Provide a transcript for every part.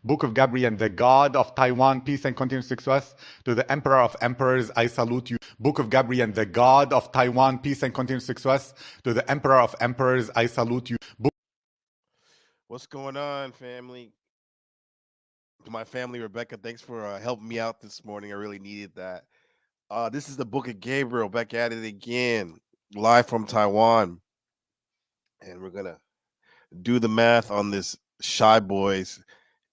Book of Gabriel, the God of Taiwan, peace and continuous success. To the Emperor of Emperors, I salute you. Book of Gabriel, the God of Taiwan, peace and continuous success. To the Emperor of Emperors, I salute you. What's going on, family? To my family, Rebecca, thanks for helping me out this morning. I really needed that. This is the Book of Gabriel, back at it again, live from Taiwan. And we're going to do the math on this Shy Boys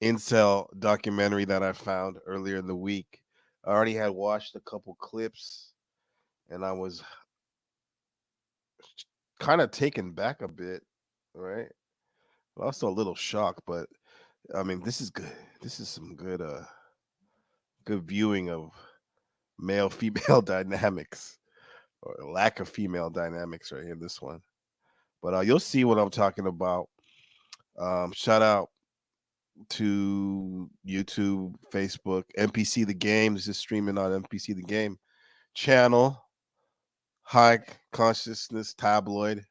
incel documentary that I found earlier in the week. I already had watched a couple clips, and I was kind of taken back a bit, right? Also a little shocked, but I mean, this is good. This is some good viewing of male female dynamics or lack of female dynamics right here in this one. But you'll see what I'm talking about. Shout out to YouTube, Facebook, NPC the Game. This is streaming on NPC the Game channel, High Consciousness Tabloid.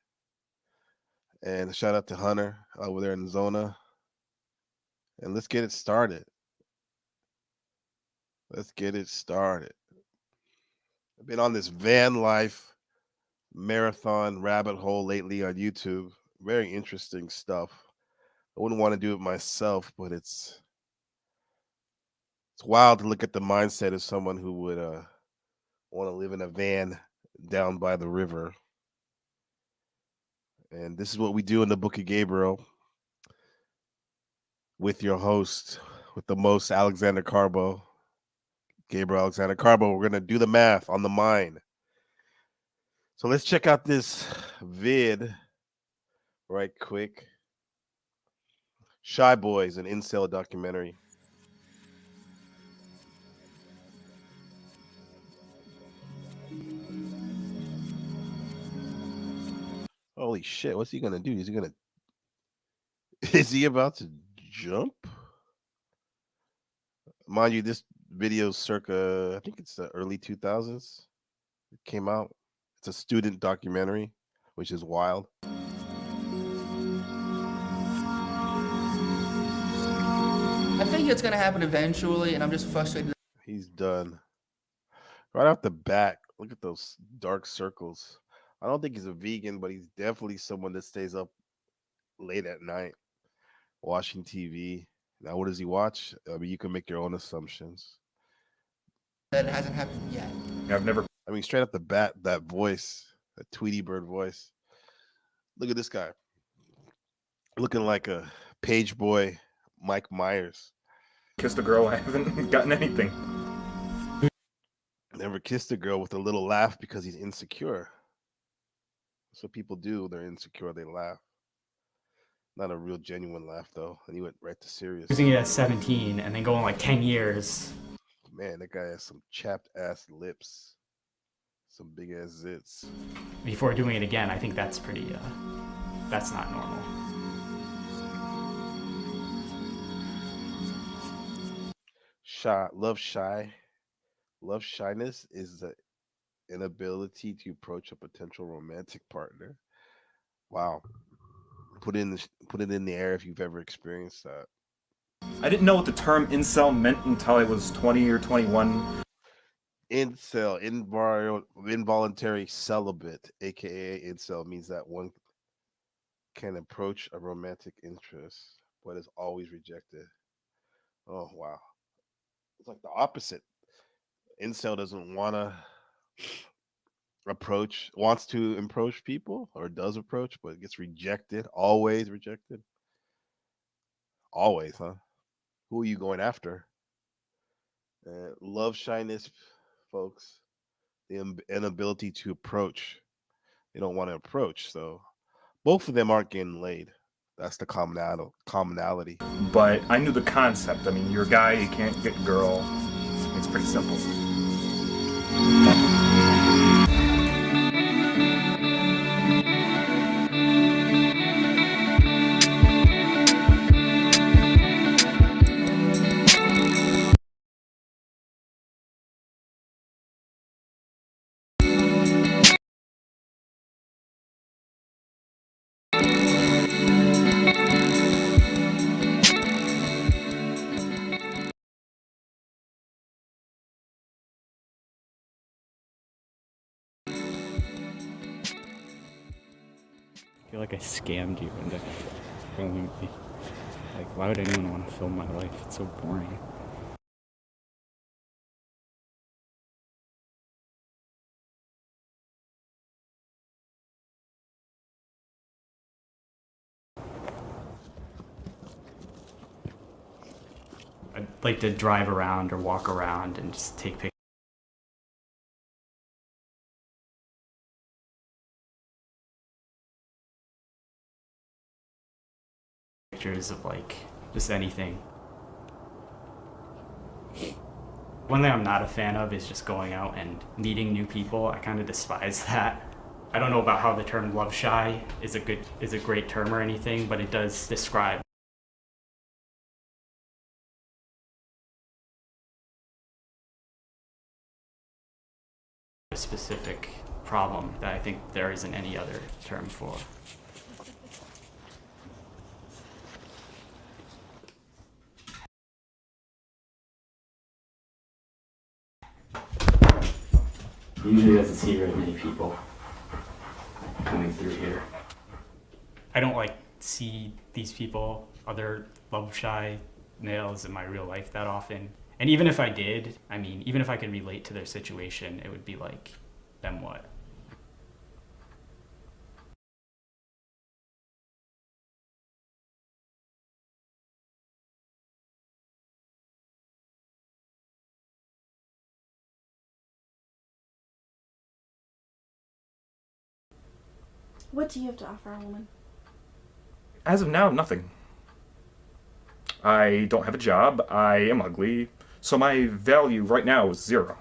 And shout out to Hunter over there in Zona. And let's get it started. Let's get it started. I've been on this van life marathon rabbit hole lately on YouTube. Very interesting stuff. I wouldn't want to do it myself, but it's wild to look at the mindset of someone who would want to live in a van down by the river. And this is what we do in the Book of Gabriel with your host, with the most, Alexander Carbo, Gabriel Alexander Carbo. We're going to do the math on the mind. So let's check out this vid right quick. Shy Boys, an incel documentary. Holy shit, what's he gonna do? Is he about to jump? Mind you, this video circa, I think it's the early 2000s. It came out. It's a student documentary, which is wild. I think it's gonna happen eventually, and I'm just frustrated. He's done. Right off the bat, look at those dark circles. I don't think he's a vegan, but he's definitely someone that stays up late at night watching TV. Now, what does he watch? I mean, you can make your own assumptions. That it hasn't happened yet. I've never. I mean, straight off the bat, that voice, that Tweety Bird voice. Look at this guy, looking like a page boy, Mike Myers. Kissed a girl. I haven't gotten anything. Never kissed a girl with a little laugh because he's insecure. That's what people do. They're insecure. They laugh. Not a real genuine laugh, though. And he went right to serious. Using it at 17 and then going like 10 years. Man, that guy has some chapped ass lips. Some big ass zits. Before doing it again, I think that's pretty, that's not normal. Love shyness is the inability to approach a potential romantic partner. Wow. Put it in the air if you've ever experienced that. I didn't know what the term incel meant until I was 20 or 21. Incel, involuntary celibate, aka incel, means that one can approach a romantic interest, but is always rejected. Oh wow. It's like the opposite. Incel doesn't wants to approach people or does approach, but gets rejected, always rejected. Always, huh? Who are you going after? Love shyness, folks. The inability to approach. They don't want to approach, so both of them aren't getting laid. That's the commonality. But I knew the concept. I mean, you're a guy, you can't get a girl. It's pretty simple. I feel like I scammed you into filming me. Like, why would anyone want to film my life? It's so boring. I'd like to drive around or walk around and just take pictures of like just anything. One thing I'm not a fan of is just going out and meeting new people. I kind of despise that. I don't know about how the term love shy is a great term or anything, but it does describe a specific problem that I think there isn't any other term for. He usually doesn't see very many people coming through here. I don't like see these people, other love shy males in my real life that often. And even if I did, I mean, even if I could relate to their situation, it would be like, then what? What do you have to offer a woman? As of now, nothing. I don't have a job, I am ugly, so my value right now is 0.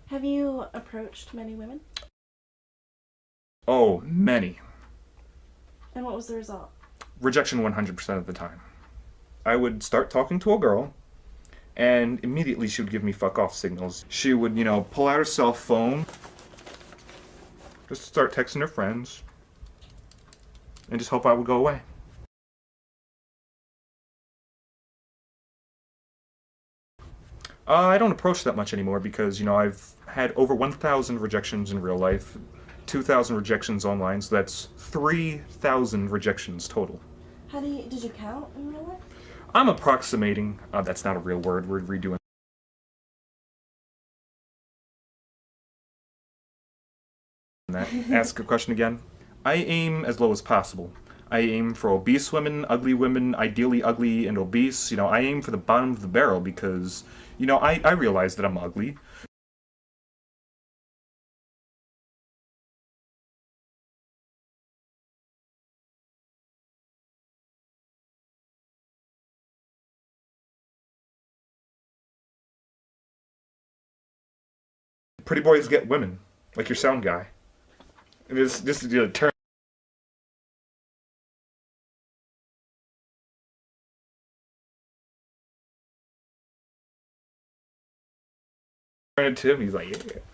Have you approached many women? Oh, many. And what was the result? Rejection 100% of the time. I would start talking to a girl, and immediately she would give me fuck off signals. She would, pull out her cell phone, just start texting her friends, and just hope I would go away. I don't approach that much anymore because, I've had over 1,000 rejections in real life, 2,000 rejections online, so that's 3,000 rejections total. Did you count in real life? I'm approximating. That's not a real word. We're redoing that. Ask a question again. I aim as low as possible. I aim for obese women, ugly women, ideally ugly and obese. I aim for the bottom of the barrel because, I realize that I'm ugly. Pretty boys get women, like your sound guy. And just turn it to him, he's like,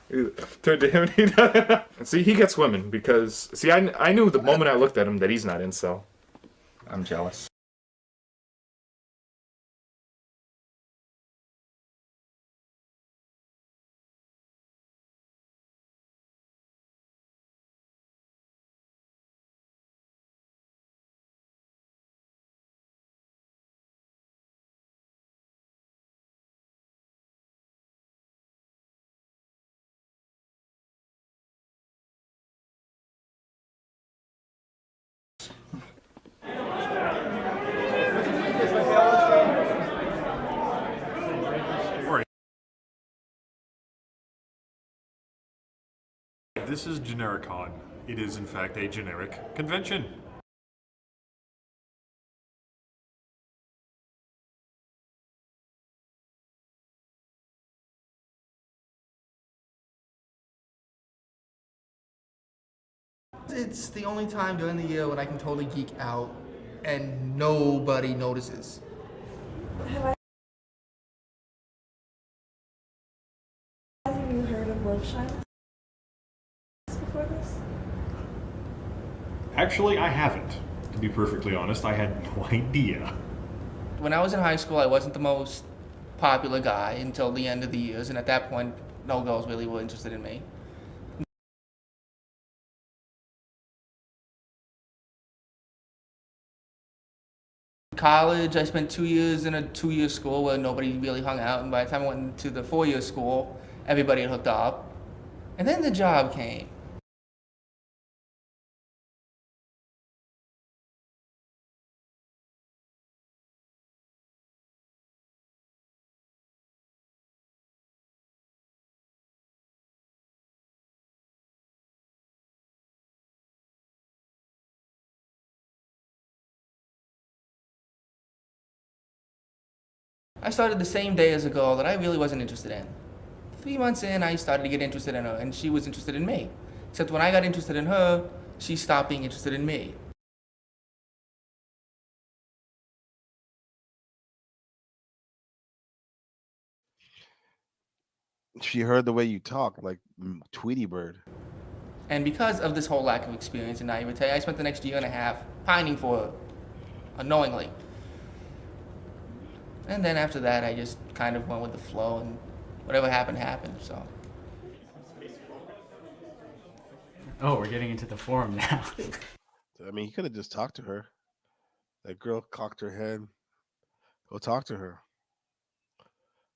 yeah. Turn to him, and he does. And see, he gets women because, I knew the moment I looked at him that he's not incel. I'm jealous. this is Genericon. It is in fact a generic convention. It's the only time during the year when I can totally geek out and nobody notices. Have either of you heard of Love Child before this? Actually, I haven't. To be perfectly honest, I had no idea. When I was in high school, I wasn't the most popular guy until the end of the years, and at that point, no girls really were interested in me. College, I spent 2 years in a 2-year school where nobody really hung out, and by the time I went into the 4-year school, everybody had hooked up. And then the job came. I started the same day as a girl that I really wasn't interested in. 3 months in, I started to get interested in her, and she was interested in me. Except when I got interested in her, she stopped being interested in me. She heard the way you talk, like Tweety Bird. And because of this whole lack of experience and naivete, I spent the next year and a half pining for her, unknowingly. And then after that, I just kind of went with the flow, and whatever happened, happened, so. Oh, we're getting into the forum now. I mean, he could have just talked to her. That girl cocked her head. Go talk to her.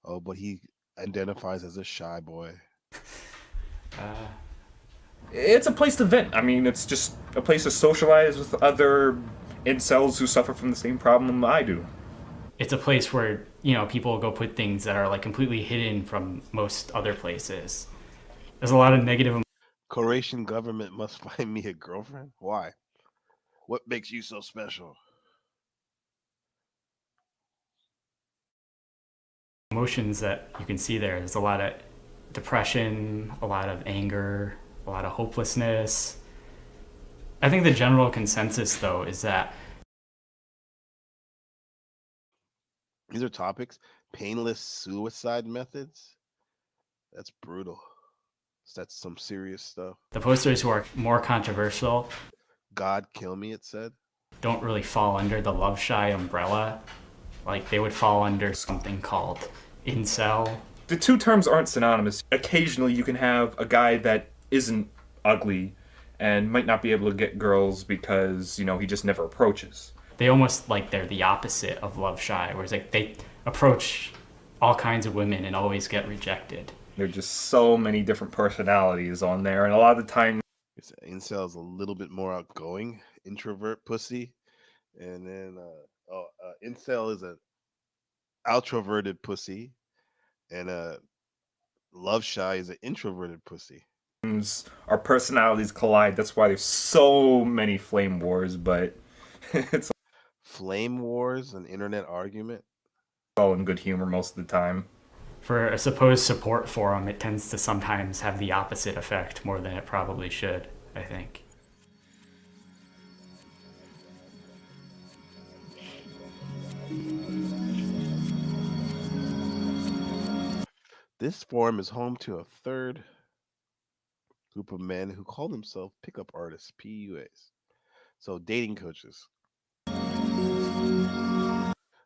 Oh, but he identifies as a shy boy. It's a place to vent. I mean, it's just a place to socialize with other incels who suffer from the same problem I do. It's a place where, people go put things that are like completely hidden from most other places. There's a lot of negative. Croatian government must find me a girlfriend? Why? What makes you so special? Emotions that you can see there. There's a lot of depression, a lot of anger, a lot of hopelessness. I think the general consensus, though, is that These are topics. Painless suicide methods. That's brutal. That's some serious stuff. the posters who are more controversial God kill me, it said. don't really fall under the love shy umbrella. Like, they would fall under something called incel. The two terms aren't synonymous. Occasionally you can have a guy that isn't ugly and might not be able to get girls because, he just never approaches. They almost like they're the opposite of love shy, whereas like they approach all kinds of women and always get rejected. There are just so many different personalities on there, and a lot of the time Incel is a little bit more outgoing, introvert pussy, and then incel is an outroverted pussy, and love shy is an introverted pussy. our personalities collide. That's why there's so many flame wars, but it's Flame wars, an internet argument. all in good humor most of the time. For a supposed support forum, it tends to sometimes have the opposite effect more than it probably should, I think. This forum is home to a third group of men who call themselves pickup artists, PUAs. So dating coaches.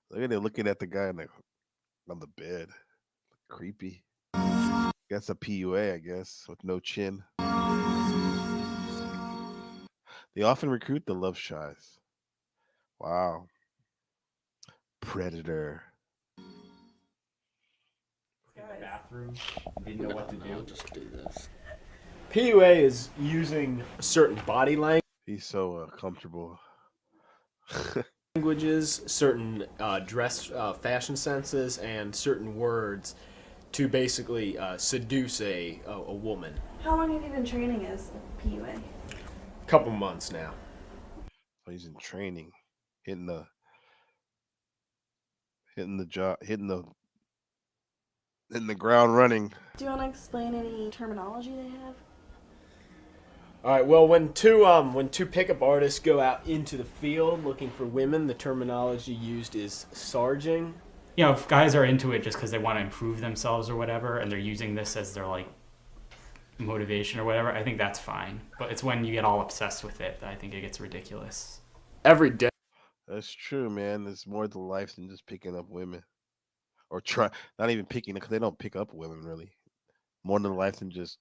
Look at it looking at the guy on the bed. Creepy. That's a PUA, I guess, with no chin. They often recruit the love shies. Wow. Predator. In the bathroom, didn't know what to do. Just do this. PUA is using certain body He's so comfortable. languages, certain dress fashion senses, and certain words to basically seduce a woman. How long have you been training as a PUA? Couple months now. Oh, he's in training, hitting the ground running. Do you want to explain any terminology they have? All right. Well, when two pickup artists go out into the field looking for women, the terminology used is sarging. You know, if guys are into it just because they want to improve themselves or whatever, and they're using this as their like motivation or whatever, I think that's fine. But it's when you get all obsessed with it that I think it gets ridiculous. Every day. That's true, man. There's more to life than just picking up women, or not even picking because they don't pick up women really. More to life than just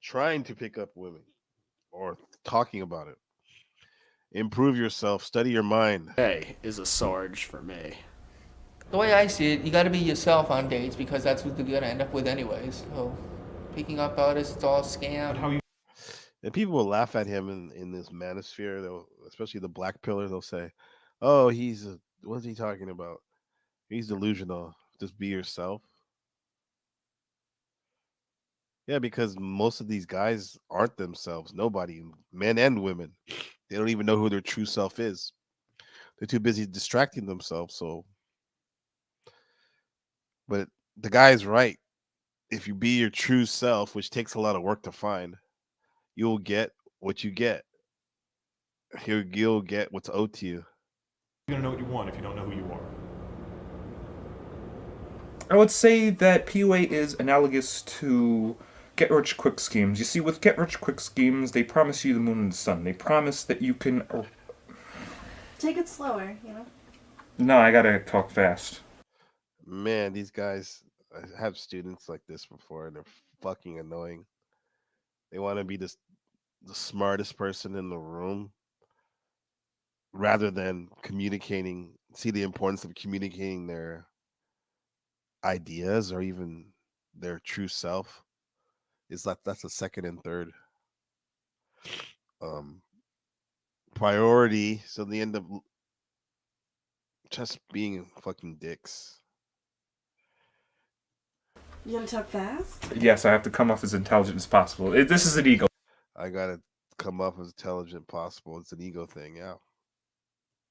trying to pick up women or talking about it. Improve yourself. Study your mind. Day is a sarge for me. The way I see it, you got to be yourself on dates because that's what you're gonna end up with anyways. So, picking up artists, it's all scam. And people will laugh at him in this manosphere, though, especially the black pillar. They'll say, "Oh, what's he talking about? He's delusional. Just be yourself." Yeah, because most of these guys aren't themselves. Nobody, men and women, they don't even know who their true self is. They're too busy distracting themselves. So, but the guy's right. If you be your true self, which takes a lot of work to find, you'll get what you get. You'll get what's owed to you. You're gonna know what you want if you don't know who you are. I would say that PUA is analogous to get-rich-quick schemes. You see, with get-rich-quick schemes, they promise you the moon and the sun. They promise that you can... Take it slower, you know? No, I gotta talk fast. Man, these guys, I have students like this before, and they're fucking annoying. They want to be the smartest person in the room rather than see the importance of communicating their ideas or even their true self. That's the second and third priority. So they end up just being fucking dicks. You gonna talk fast? Yes, I have to come off as intelligent as possible. This is an ego I gotta come off as intelligent possible. It's an ego thing, yeah.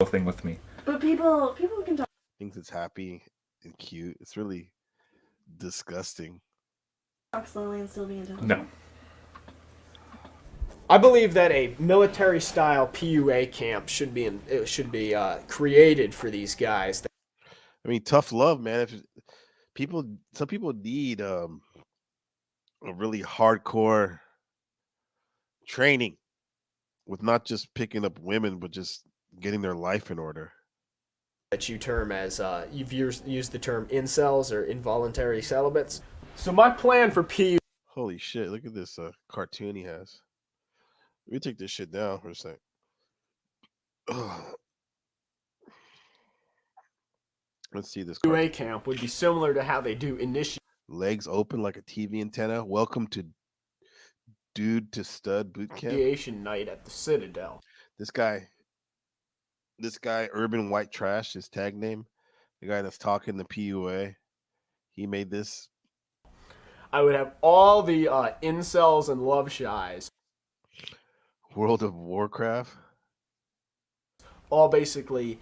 thing with me. But people can talk. Thinks it's happy and cute. It's really disgusting. Talk slowly and still be intelligent. No. I believe that a military-style PUA camp should be created for these guys. I mean, tough love, man. Some people need a really hardcore training with not just picking up women, but just getting their life in order. That you term as you've used the term incels or involuntary celibates. So my plan for PUA. Holy shit! Look at this cartoon he has. Let me take this shit down for a sec. Let's see this. PUA camp would be similar to how they do Legs open like a TV antenna. Welcome to Dude to Stud Boot Camp. initiation night at the Citadel. This guy, Urban White Trash, his tag name, the guy that's talking the PUA, he made this. I would have all the incels and love shies. World of Warcraft. All basically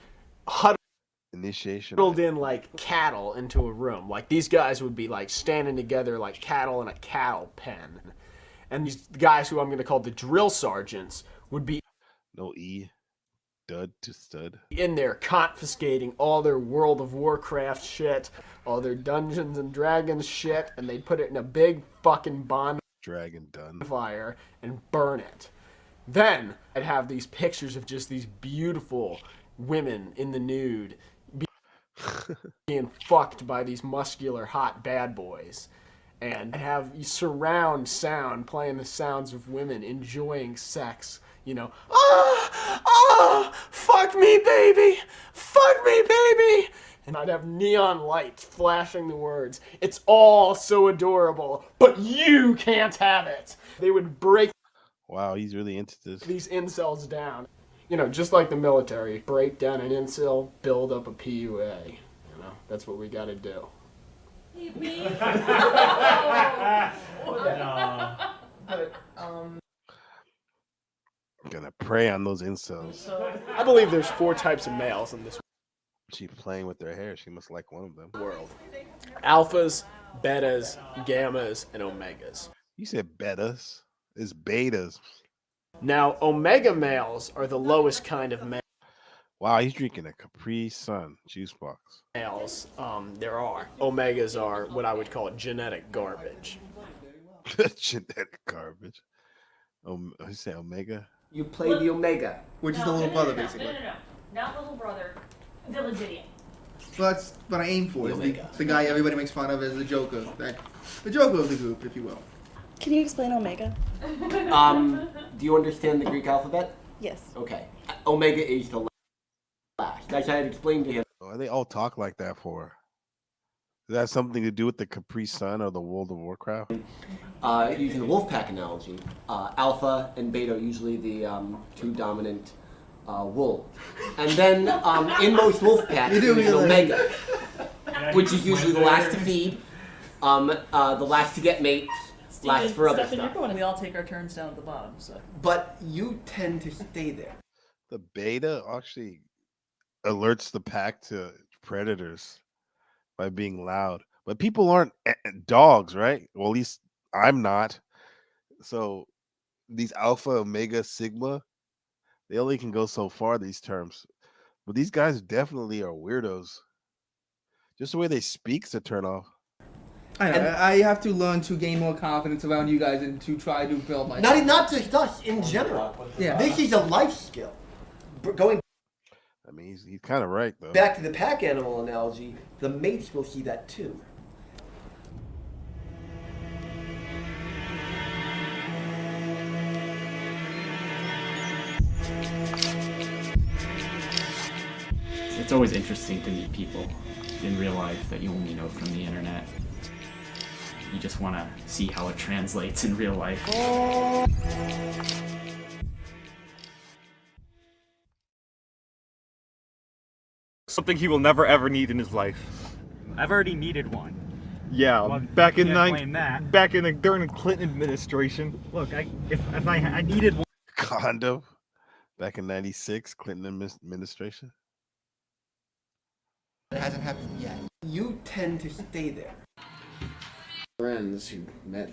Initiation. huddled in like cattle into a room. Like these guys would be like standing together like cattle in a cattle pen. And these guys who I'm going to call the drill sergeants would be No E. Dud to stud. in there confiscating all their World of Warcraft shit, all their Dungeons and Dragons shit, and they'd put it in a big fucking Dragon done. bonfire and burn it. Then I'd have these pictures of just these beautiful women in the nude being fucked by these muscular hot bad boys. And I'd have surround sound playing the sounds of women enjoying sex. You know, fuck me, baby! Fuck me, baby! And I'd have neon lights flashing the words, "It's all so adorable, but you can't have it." They would break Wow, he's really into this. these incels down. You know, just like the military, break down an incel, build up a PUA. You know, that's what we gotta do. Me? No. But, Gonna prey on those incels. I believe there's 4 types of males in this She playing with their hair. She must like one of them. world. Alphas, betas, gammas, and omegas. You said betas. It's betas. Now, omega males are the lowest kind of Wow, he's drinking a Capri Sun juice box. males there are. Omegas are what I would call genetic garbage. Genetic garbage. You say omega? You play the Omega, which is the little brother, basically. No. Not little brother. Village idiot. So that's what I aim for. The Is Omega. the guy everybody makes fun of as the Joker. The Joker of the group, if you will. Can you explain Omega? Do you understand the Greek alphabet? Yes. Okay. Omega is the last. That's how I've explained to him. Why they all talk like that for? Does that have something to do with the Capri Sun or the World of Warcraft? Using the wolf pack analogy, alpha and beta are usually the 2 dominant wolves. And then in most wolf packs, there's an omega, which is usually the last to feed, the last to get mates, last for other stuff. We all take our turns down at the bottom, so. But you tend to stay there. The beta actually alerts the pack to predators by being loud. But people aren't dogs, right? Well, at least I'm not. So these alpha, omega, sigma, they only can go so far, these terms. But these guys definitely are weirdos. Just the way they speak's a turn off. I have to learn to gain more confidence around you guys and to try to build my. Not just us, in general. Yeah. This is a life skill. Going I mean, he's kind of right, though. back to the pack animal analogy, the mates will see that too. It's always interesting to meet people in real life that you only know from the internet. You just want to see how it translates in real life. Something he will never ever need in his life. I've already needed one. Yeah, Well, back in can't blame that. during the Clinton administration. Look, if I needed one. Condom. Back in '96, Clinton administration. It hasn't happened yet. You tend to stay there. Friends who met.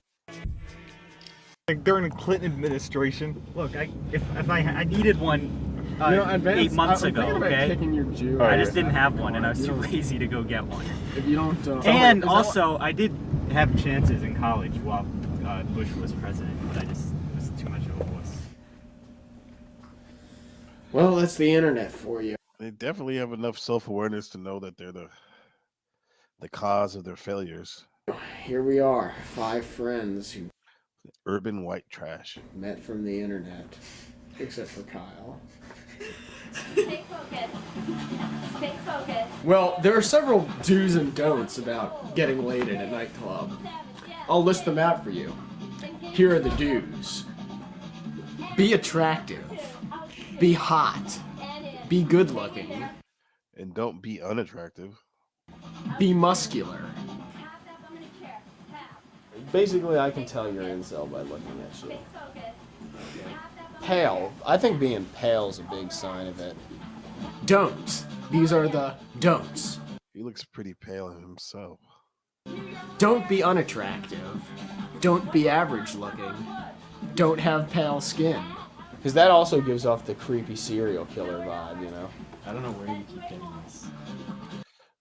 During the Clinton administration. Look, if I needed one 8 months ago, okay? Kicking your Jew. I just didn't have one, and I was too lazy to go get one. If you don't. And also, I did have chances in college while Bush was president, but I just was too much of a wuss. Well, that's the internet for you. They definitely have enough self-awareness to know that they're the cause of their failures. Here we are, 5 friends who Urban white trash. met from the internet, except for Kyle. Stay focused. Stay focused. Well, there are several do's and don'ts about getting laid at a nightclub. I'll list them out for you. Here are the do's. Be attractive. Be hot. Be good looking. And don't be unattractive. Be muscular. Basically, I can tell you're incel by looking at you. Pale. I think being pale is a big sign of it. Don't. These are the don'ts. He looks pretty pale himself. Don't be unattractive. Don't be average looking. Don't have pale skin. Because that also gives off the creepy serial killer vibe, you know? I don't know where you keep getting this.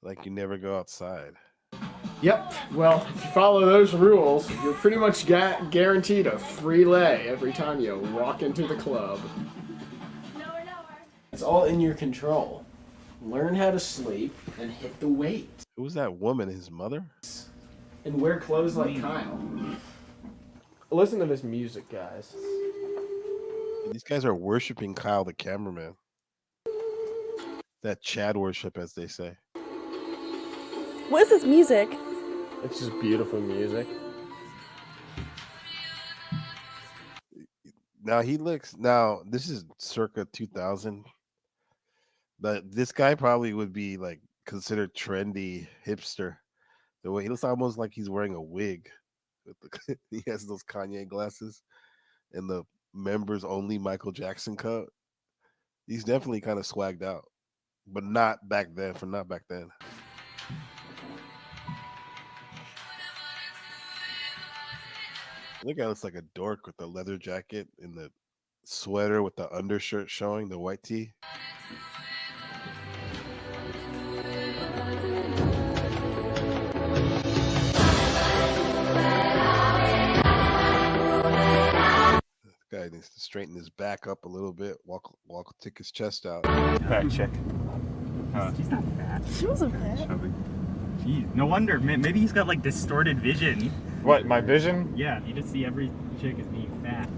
Like you never go outside. Yep. Well, if you follow those rules, you're pretty much guaranteed a free lay every time you walk into the club. It's all in your control. Learn how to sleep and hit the weight. Who was that woman? His mother? And wear clothes like Kyle. Listen to this music, guys. These guys are worshiping Kyle the cameraman. That Chad worship, as they say. What is this music? It's just beautiful music. Now this is circa 2000. But this guy probably would be like considered trendy hipster The way he looks almost like he's wearing a wig. He has those Kanye glasses and the members only Michael Jackson cut. He's definitely kind of swagged out, but not back then. For not back then. The guy looks like a dork with the leather jacket and the sweater with the undershirt showing, the white tee. Guy needs to straighten his back up a little bit. Walk, take his chest out. Fat chick. She's not fat. She wasn't fat. Chubby. Jeez, no wonder. Maybe he's got like distorted vision. What, my vision? Yeah, you just see every chick as being fat.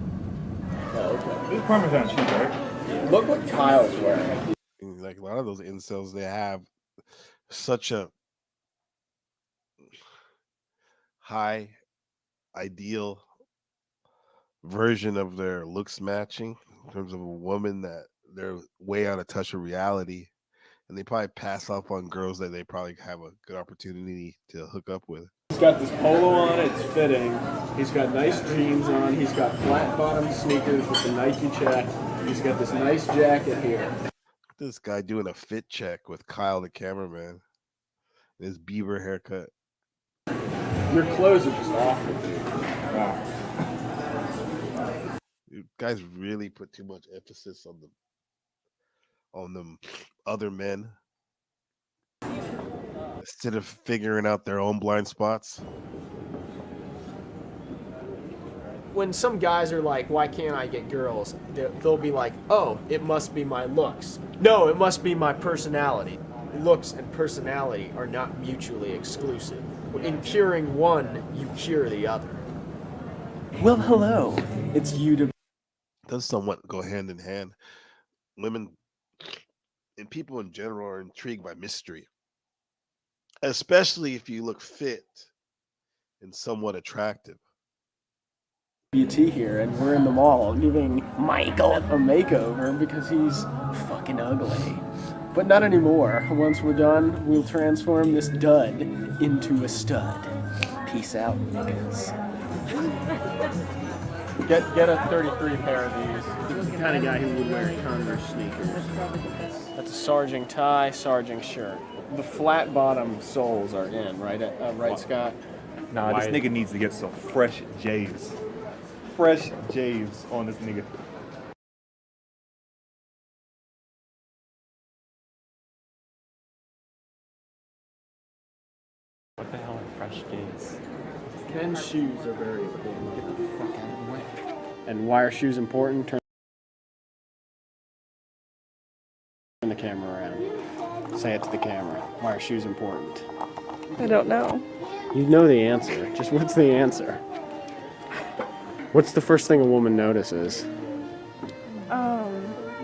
Oh, okay. This is Parmesan cheese, right? Look what Kyle's wearing. Like a lot of those incels, they have such a high ideal version of their looks matching in terms of a woman that they're way out of touch with reality, and they probably pass up on girls that they probably have a good opportunity to hook up with. He's got this polo on, it's fitting. He's got nice jeans on. He's got flat bottom sneakers with the Nike check. He's got this nice jacket here. This guy doing a fit check with Kyle the cameraman. His Bieber haircut. Your clothes are just awful, dude. Wow. You guys really put too much emphasis on them other men instead of figuring out their own blind spots. When some guys are like, why can't I get girls? They'll be like, oh, it must be my looks. No, it must be my personality. Looks and personality are not mutually exclusive. In curing one, you cure the other. Well, hello. It's you to... Does somewhat go hand in hand. Women and people in general are intrigued by mystery, especially if you look fit and somewhat attractive. BT here, and we're in the mall giving Michael a makeover because he's fucking ugly. But not anymore. Once we're done, we'll transform this dud into a stud. Peace out, niggas. Get a 33 pair of these. This is the kind of guy who would wear Converse sneakers. That's a Sarging tie, Sarging shirt. The flat bottom soles are in, right, right, Scott? Nah, this nigga needs to get some fresh J's. Fresh J's on this nigga. What the hell are fresh J's? Men's shoes are very important. Get the fuck out of the way. And why are shoes important? Turn the camera around. Say it to the camera. Why are shoes important? I don't know. You know the answer. Just what's the answer? What's the first thing a woman notices?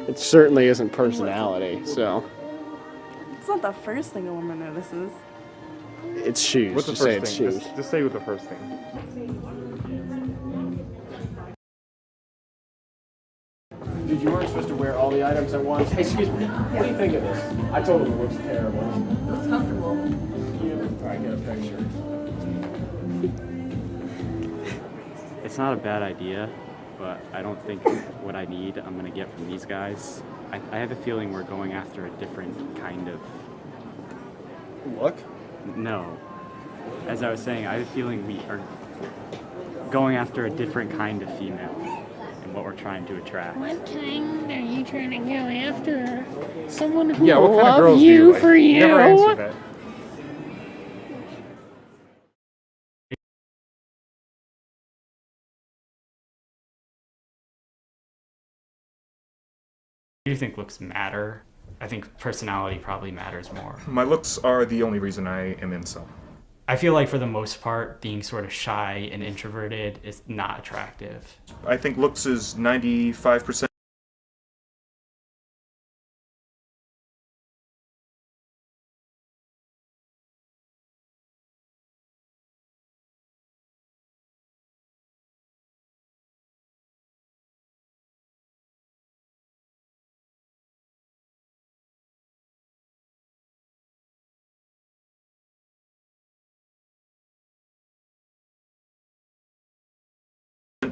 It certainly isn't personality, so. It's not the first thing a woman notices. It's shoes. What's the Just say first it's thing? shoes. Just say what the first thing. Dude, you weren't supposed to wear all the items at once. Hey, excuse me. What do you think of this? I told him it looks terrible. It's comfortable. Alright, get a picture. It's not a bad idea, but I don't think what I need I'm gonna get from these guys. I have a feeling we're going after a different kind of... Look? No. As I was saying, I have a feeling we are going after a different kind of female and what we're trying to attract. What kind are you trying to go after? Someone who Yeah, will what kind of love girls do you like? for you? Never answer that. Do you think looks matter? I think personality probably matters more. My looks are the only reason I am incel. I feel like for the most part, being sort of shy and introverted is not attractive. I think looks is 95%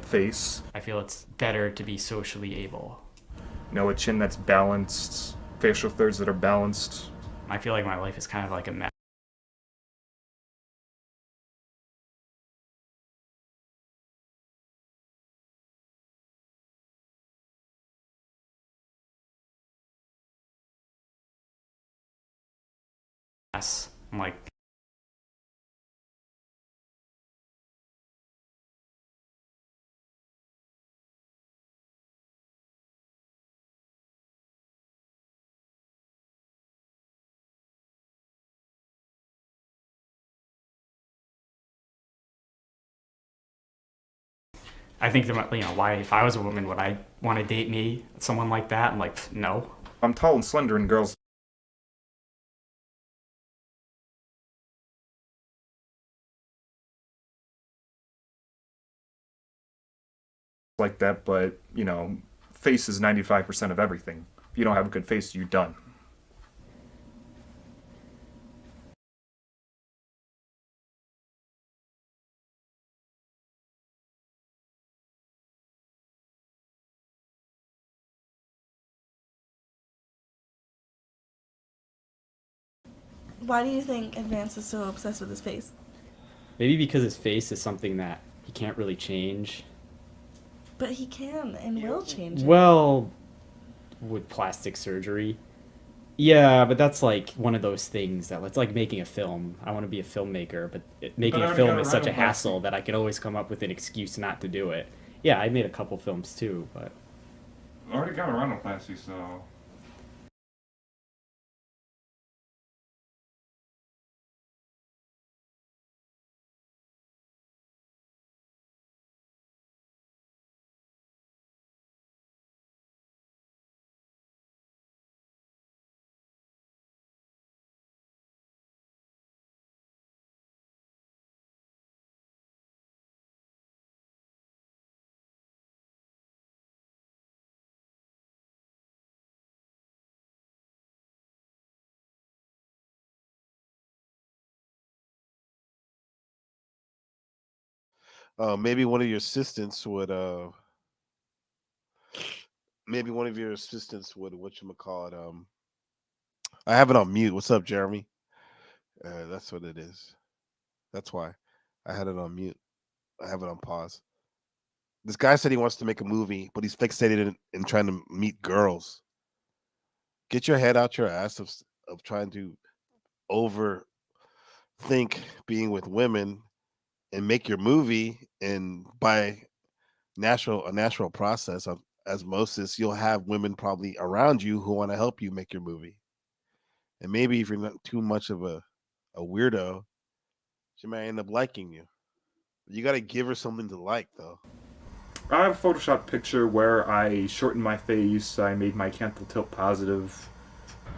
face. I feel it's better to be socially able. You know, a chin that's balanced, facial thirds that are balanced. I feel like my life is kind of like a mess. I'm like, I think that, you know, why, if I was a woman, would I want to date me, someone like that? I'm like, no. I'm tall and slender, and girls like that, but, you know, face is 95% of everything. If you don't have a good face, you're done. Why do you think Advance is so obsessed with his face? Maybe because his face is something that he can't really change. But he can and will change it. Well, with plastic surgery. Yeah, but that's like one of those things that it's like making a film. I want to be a filmmaker, but making a film is such a hassle that I can always come up with an excuse not to do it. Yeah, I made a couple films too, but I already got a rhinoplasty, so... Maybe one of your assistants would maybe one of your assistants would whatchamacallit, I have it on mute. What's up, Jeremy? That's what it is. That's why I had it on mute. I have it on pause. This guy said he wants to make a movie, but he's fixated in trying to meet girls. Get your head out your ass of trying to overthink being with women and make your movie, and by a natural process of osmosis, you'll have women probably around you who want to help you make your movie. And maybe if you're not too much of a weirdo, she might end up liking you. You got to give her something to like, though. I have a Photoshop picture where I shortened my face, I made my canthal tilt positive.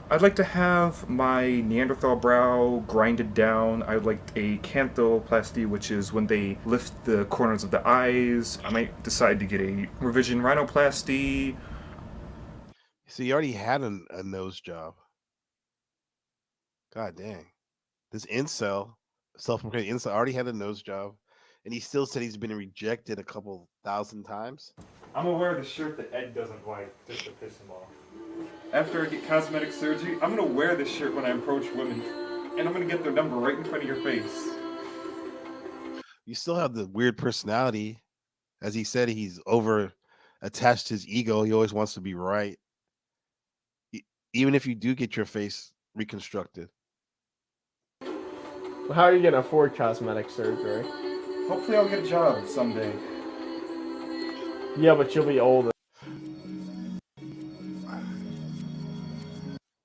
I'd like to have my Neanderthal brow grinded down. I'd like a canthoplasty, which is when they lift the corners of the eyes. I might decide to get a revision rhinoplasty. So you already had a nose job. God dang. This incel, self-proclaimed incel, already had a nose job, and he still said he's been rejected a couple thousand times. I'm gonna wear the shirt that Ed doesn't like, just to piss him off. After I get cosmetic surgery, I'm gonna wear this shirt when I approach women, and I'm gonna get their number right in front of your face. You still have the weird personality. As he said, he's over attached to his ego. He always wants to be right. Even if you do get your face reconstructed. Well, how are you gonna afford cosmetic surgery? Hopefully I'll get a job someday. Yeah, but you'll be old.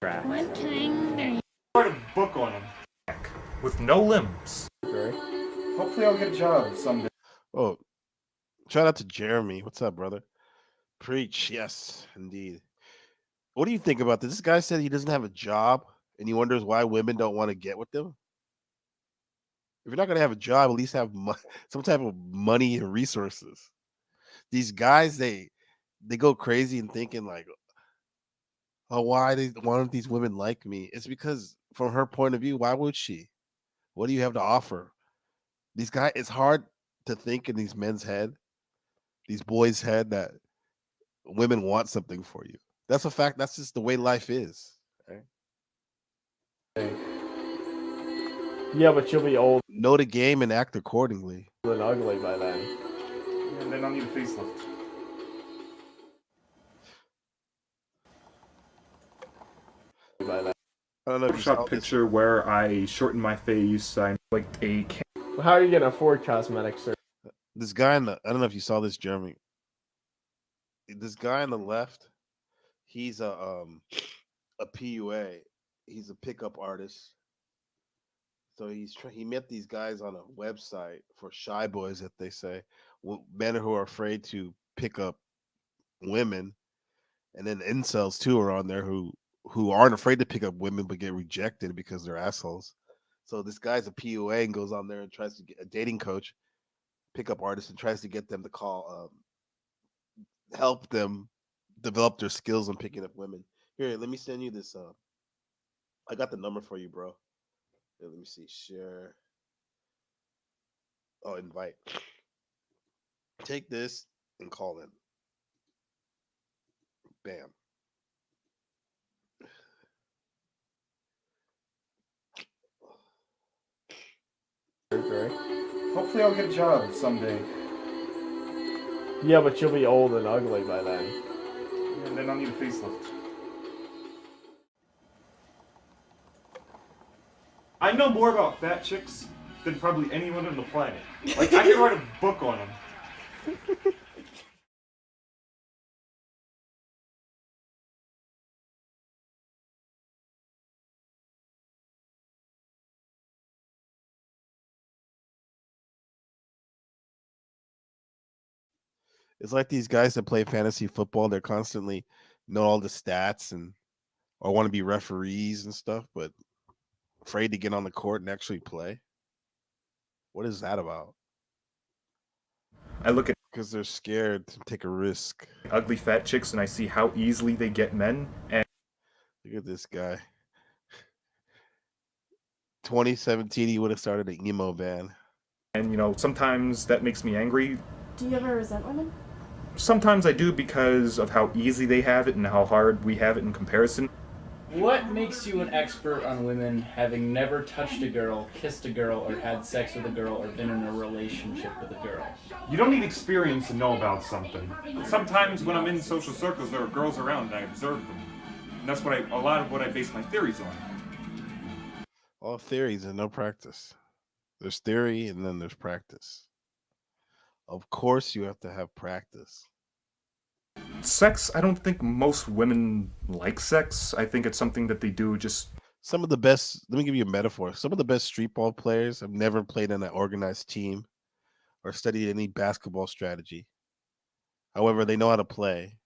What kind are you? Write a book on him. With no limbs. Hopefully I'll get a job someday. Oh, shout out to Jeremy. What's up, brother? Preach. Yes, indeed. What do you think about this? This guy said he doesn't have a job and he wonders why women don't want to get with him. If you're not going to have a job, at least have some type of money and resources. These guys, they go crazy and thinking like, oh, why don't these women like me? It's because from her point of view, why would she? What do you have to offer? These guys, it's hard to think in these men's head these boys' head that women want something for you. That's a fact. That's just the way life is. Right? Yeah, but you'll be old Know the game and act accordingly. and ugly by then. And then I'll need a facelift. By then. I don't know if you saw Shot this. picture where I shorten my face. I like a. Well, how are you gonna afford cosmetic surgery? This guy in the I don't know if you saw this, Jeremy. This guy on the left, he's a PUA. He's a pickup artist. So he met these guys on a website for shy boys, that they say, men who are afraid to pick up women, and then incels too are on there who aren't afraid to pick up women but get rejected because they're assholes. So this guy's a PUA and goes on there and tries to get a dating coach, pickup artist, and tries to get them to help them develop their skills on picking up women. Here, let me send you this. I got the number for you, bro. Here, let me see. Share. Oh, invite. Take this and call in. Bam. Hopefully, I'll get a job someday. Yeah, but you'll be old and ugly by then. And then I'll need a facelift. I know more about fat chicks than probably anyone on the planet. Like, I could write a book on them. It's like these guys that play fantasy football. They're constantly know all the stats and or want to be referees and stuff, but afraid to get on the court and actually play. What is that about? I look at Because they're scared to take a risk. ugly fat chicks and I see how easily they get men. And Look at this guy. 2017, he would have started an emo band. And you know, sometimes that makes me angry. Do you ever resent women? Sometimes I do because of how easy they have it and how hard we have it in comparison. What makes you an expert on women having never touched a girl, kissed a girl, or had sex with a girl, or been in a relationship with a girl? You don't need experience to know about something. Sometimes when I'm in social circles, there are girls around and I observe them. And that's what a lot of what I base my theories on. All theories and no practice. There's theory and then there's practice. Of course, you have to have practice. Sex, I don't think most women like sex. I think it's something that they do just. Some of the best, let me give you a metaphor. Some of the best street ball players have never played in an organized team or studied any basketball strategy. However, they know how to play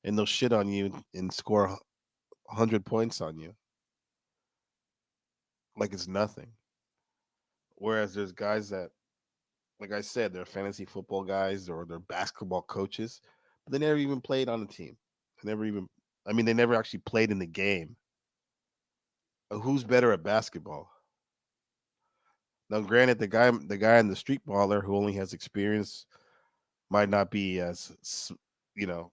and they'll shit on you and score 100 points on you like it's nothing. Whereas there's guys that, like I said, they're fantasy football guys or they're basketball coaches, but they never even played on a team. They never actually played in the game. Who's better at basketball? Now, granted, the guy in the street baller who only has experience might not be as, you know,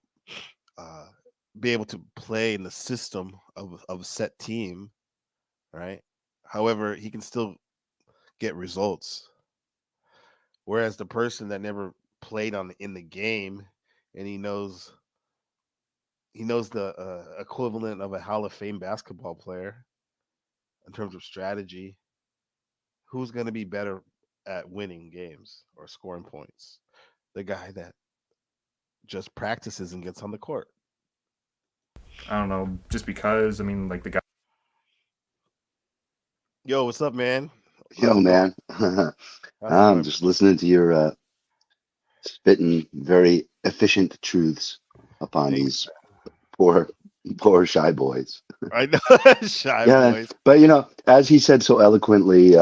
be able to play in the system of a set team, right? However, he can still get results. Whereas the person that never played in the game and he knows the equivalent of a Hall of Fame basketball player in terms of strategy, who's going to be better at winning games or scoring points? The guy that just practices and gets on the court. I don't know, just because, I mean, like the guy. Yo, what's up, man? Yo, man. I'm just listening to your spitting very efficient truths upon these poor shy boys. I know, shy boys. But as he said so eloquently,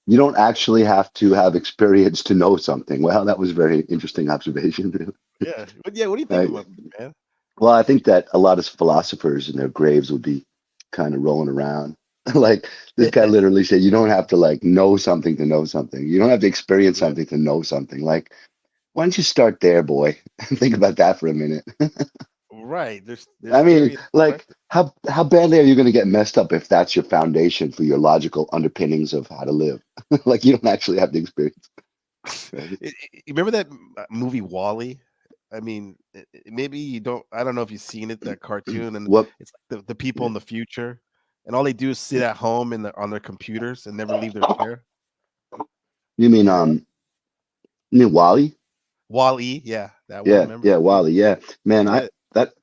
you don't actually have to have experience to know something. Well, that was a very interesting observation. Yeah. What do you think about it, man? Well, I think that a lot of philosophers in their graves would be kind of rolling around. Like this guy literally said, you don't have to know something to know something. You don't have to experience something to know something. Like Why don't you start there, boy? Think about that for a minute. Right. There's I mean, theory. like, how badly are you going to get messed up if that's your foundation for your logical underpinnings of how to live? Like, you don't actually have the experience. Right? You remember that movie Wally? I mean, maybe you don't. I don't know if you've seen it, that cartoon, and What it's like the people in the future, and all they do is sit at home on their computers and never leave their chair. you mean? You know, You mean Wally? Wall-E, yeah, that one. Yeah, Remember yeah, that movie? Wally. Yeah, man, Yeah, that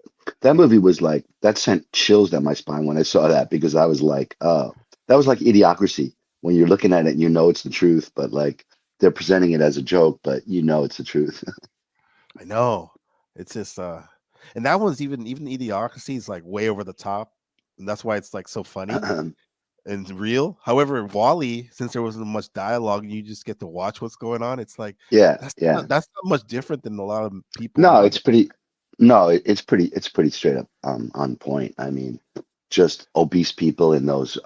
that movie was like that sent chills down my spine when I saw that because I was like, oh, that was like Idiocracy when you're looking at it and you know it's the truth, but like they're presenting it as a joke, but you know it's the truth. I know. It's just and that one's even Idiocracy is like way over the top, and that's why it's like so funny and real. However, Wally, since there wasn't much dialogue, you just get to watch what's going on. It's like Yeah, yeah. that's not much different than a lot of people No, it's nowadays. pretty. It's pretty straight up on point. I mean, just obese people in those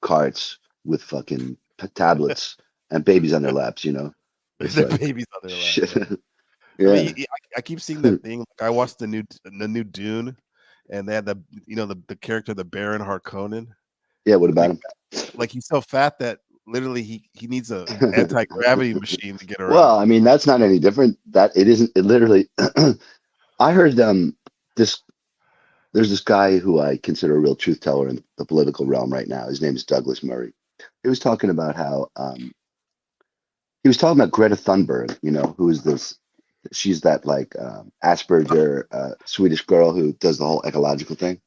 carts with fucking tablets and babies on their laps. You know, it's The like babies on their lap, shit. right? I Yeah. mean, I keep seeing that thing. Like I watched the new Dune, and they had the character, the Baron Harkonnen, Yeah. What the big, about him? like he's so fat that literally he needs a anti-gravity machine to get around. Well, I mean, that's not any different. That it isn't. It literally. I heard this. There's this guy who I consider a real truth teller in the political realm right now. His name is Douglas Murray. He was talking about how he was talking about Greta Thunberg. You know, who is this? She's that like Asperger Swedish girl who does the whole ecological thing.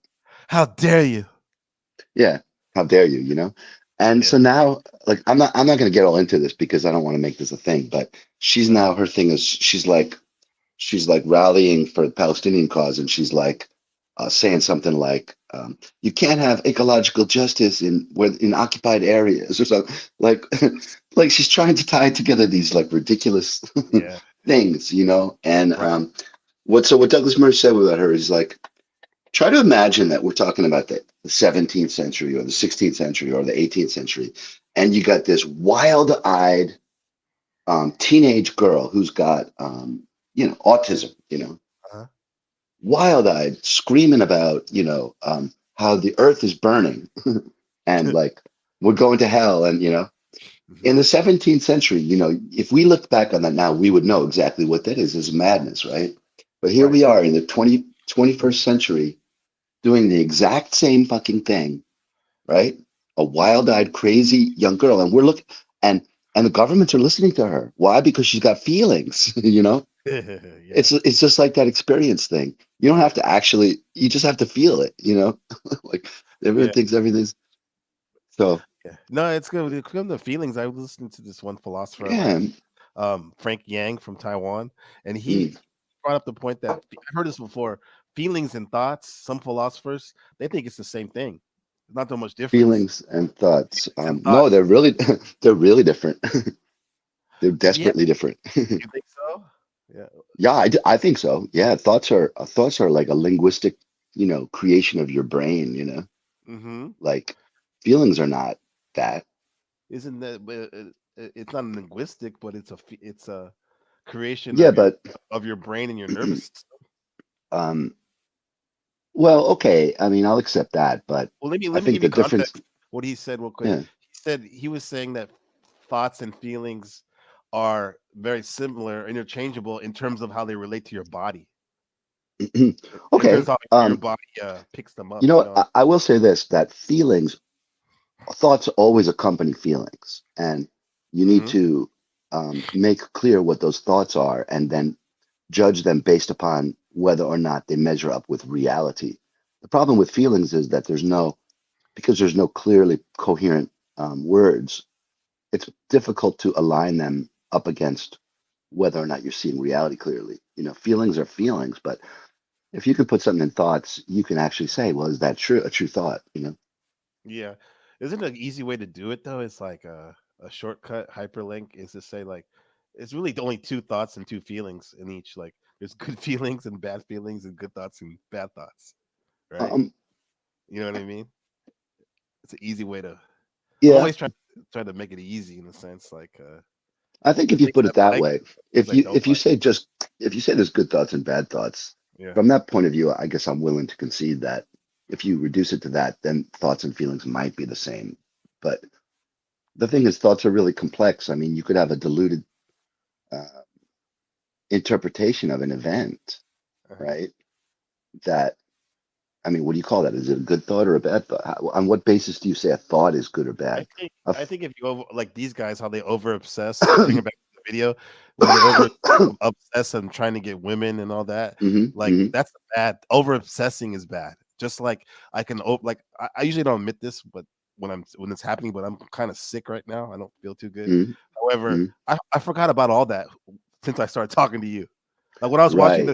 How dare you? Yeah, how dare you? You know. And Yeah. so now, like, I'm not going to get all into this because I don't want to make this a thing. But she's now her thing is she's like rallying for the Palestinian cause, and she's like saying something like, "You can't have ecological justice in occupied areas," or something like, like she's trying to tie together these like ridiculous Yeah. things, you know. And Right. what Douglas Murray said about her is like, try to imagine that we're talking about the 17th century or the 16th century or the 18th century, and you got this wild-eyed teenage girl who's got autism, Uh-huh. wild-eyed, screaming about how the earth is burning and like we're going to hell, and in the 17th century, if we looked back on that now, we would know exactly what that is madness, right? But here Right. we are in the 21st century doing the exact same fucking thing, right? A wild-eyed, crazy young girl, and we're looking, and the governments are listening to her. Why? Because she's got feelings, Yeah. It's just like that experience thing. You don't have to actually, you just have to feel it, like everyone Yeah. thinks everything's so. Yeah. No, it's good. When it comes to feelings, I was listening to this one philosopher I like, Yeah. Frank Yang from Taiwan, and he Mm. brought up the point that I've heard this before. Feelings and thoughts. Some philosophers they think it's the same thing. Not that much difference. Feelings and thoughts. Feelings and No, thoughts. they're really they're really different. They're Yeah, desperately different. you think so? Yeah. Yeah, I think so. Yeah, thoughts are like a linguistic, creation of your brain, Mm-hmm. like feelings are not that. Isn't that? It's not linguistic, but it's a creation Yeah, but of your brain and your nervous system. um well, okay, I mean, I'll accept that, but Well, let me I let me think give the you difference, context. What he said real quick. yeah. He said he was saying that thoughts and feelings are very similar, interchangeable in terms of how they relate to your body. In terms Okay. of how your body picks them up. You know You what? know. I will say this, that thoughts always accompany feelings, and you need Hmm. to make clear what those thoughts are and then judge them based upon whether or not they measure up with reality. The problem with feelings is that because there's no clearly coherent words, it's difficult to align them up against whether or not you're seeing reality clearly. Feelings are feelings, but if you can put something in thoughts, you can actually say, well, is that true? A true thought, Yeah. Isn't an easy way to do it though? It's like a shortcut hyperlink is to say like it's really only two thoughts and two feelings in each. Like there's good feelings and bad feelings and good thoughts and bad thoughts. Right? Um, You know what I mean? It's an easy way to. I'm yeah, always trying to make it easy in a sense, like I think The if you things put I it that like, way, things I don't if you like. say just if you say there's good thoughts and bad thoughts, Yeah. from that point of view, I guess I'm willing to concede that if you reduce it to that, then thoughts and feelings might be the same. But the thing is, thoughts are really complex. I mean, you could have a diluted uh, interpretation of an event, Uh-huh. right? That I mean, what do you call that? Is it a good thought or a bad thought? On what basis do you say a thought is good or bad? I think if you like these guys, how they over obsess, bringing back the video when they over obsess and trying to get women and all that, like that's bad. Over obsessing is bad. Just like I can like I usually don't admit this, but when it's happening, but I'm kind of sick right now. I don't feel too good. However, I forgot about all that since I started talking to you. Like when I was watching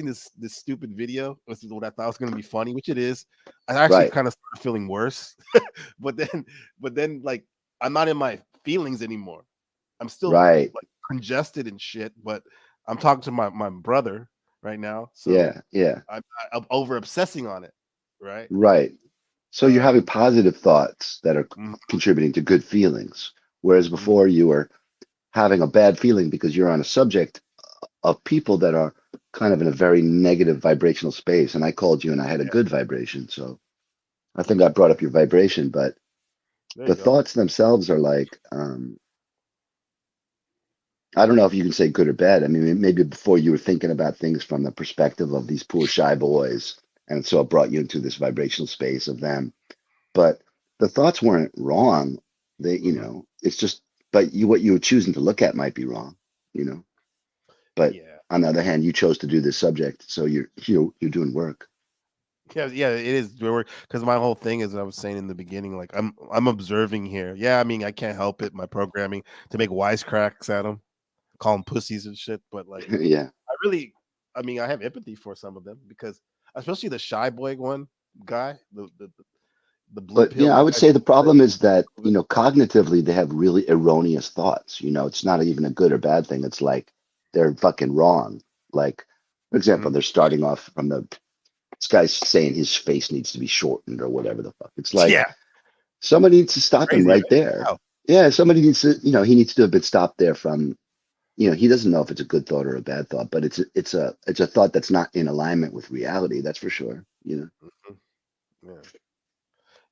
Right. this stupid video, this is what I thought was going to be funny, which it is. I actually Right. kind of started feeling worse, but then like I'm not in my feelings anymore. I'm still Right. like congested and shit, but I'm talking to my brother right now, so Yeah. Yeah. I'm over obsessing on it, right? Right. So you're having positive thoughts that are contributing to good feelings, whereas before you were having a bad feeling because you're on a subject of people that are kind of in a very negative vibrational space. And I called you and I had a good vibration. So I think I brought up your vibration, but There the you go. thoughts themselves are like, I don't know if you can say good or bad. I mean, maybe before you were thinking about things from the perspective of these poor shy boys. And so it brought you into this vibrational space of them. But the thoughts weren't wrong. They, it's just, but what you were choosing to look at might be wrong, you know. But on the other hand, you chose to do this subject, so you're doing work. Yeah, it is because my whole thing is I was saying in the beginning, like I'm observing here. Yeah, I mean I can't help it, my programming to make wisecracks at them, call them pussies and shit. But like, Yeah. I mean, I have empathy for some of them because especially the shy boy one guy, the blue But pill I would guy. say the problem is that, cognitively they have really erroneous thoughts. It's not even a good or bad thing. It's like they're fucking wrong. Like, for example, they're starting off from this guy's saying his face needs to be shortened or whatever the fuck. It's like Yeah, somebody needs to stop him crazy, right right? there. Wow. Yeah, somebody needs to, he needs to have been stopped there from, he doesn't know if it's a good thought or a bad thought, but it's a thought that's not in alignment with reality. That's for sure. Yeah.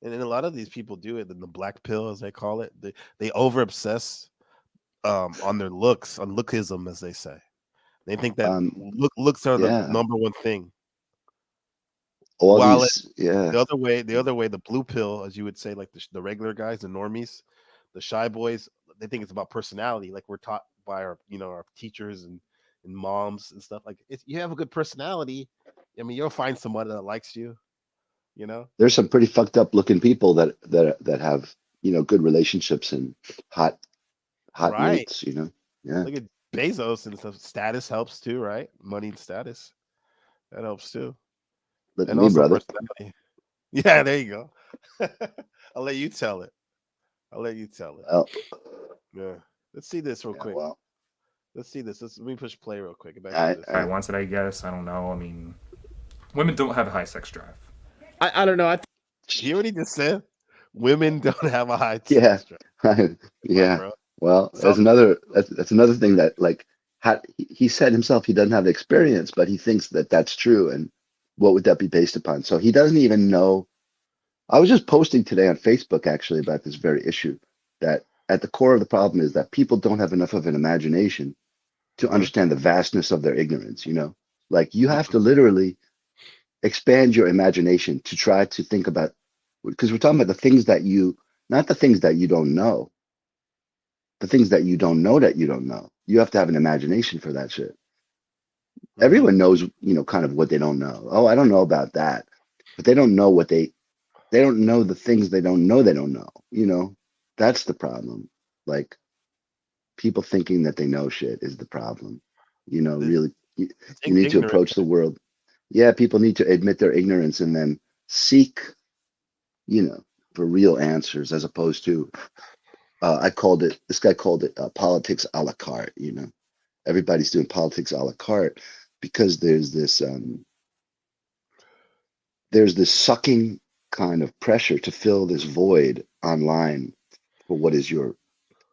And then a lot of these people do it. And the black pill, as they call it, they over obsess on their looks, on lookism, as they say. They think that looks are the Yeah. number one thing. All While these, yeah. the other way, the blue pill, as you would say, like the regular guys, the normies, the shy boys, they think it's about personality. Like we're taught by our, our teachers and moms and stuff. Like if you have a good personality, I mean, you'll find someone that likes you. There's some pretty fucked up looking people that have, good relationships and hot Right. mates, Yeah. Look at Bezos and stuff. Status helps too, right? Money and status. That helps too. Look at And me, also brother. personality. Yeah, there you go. I'll let you tell it. Well, Yeah. Let's see this real yeah, quick. well, Let me push play real quick. Get back to I, this. I wants it, I guess. I don't know. I mean, women don't have a high sex drive. I don't know. You already just said women don't have a high yeah, sex drive. yeah. Bro. Well, Some that's another thing that like he said himself he doesn't have the experience, but he thinks that that's true. And what would that be based upon? So he doesn't even know. I was just posting today on Facebook actually about this very issue that at the core of the problem is that people don't have enough of an imagination to understand the vastness of their ignorance, Like you have to literally expand your imagination to try to think about because we're talking about the things that not the things that you don't know, the things that you don't know that you don't know. You have to have an imagination for that shit. Everyone knows, kind of what they don't know. Oh, I don't know about that. But they don't know they don't know the things they don't know they don't know. That's the problem. Like people thinking that they know shit is the problem. Really you need to ignorant. approach the world. Yeah, people need to admit their ignorance and then seek, for real answers as opposed to this guy called it politics a la carte, Everybody's doing politics a la carte because there's this sucking kind of pressure to fill this void online for what is your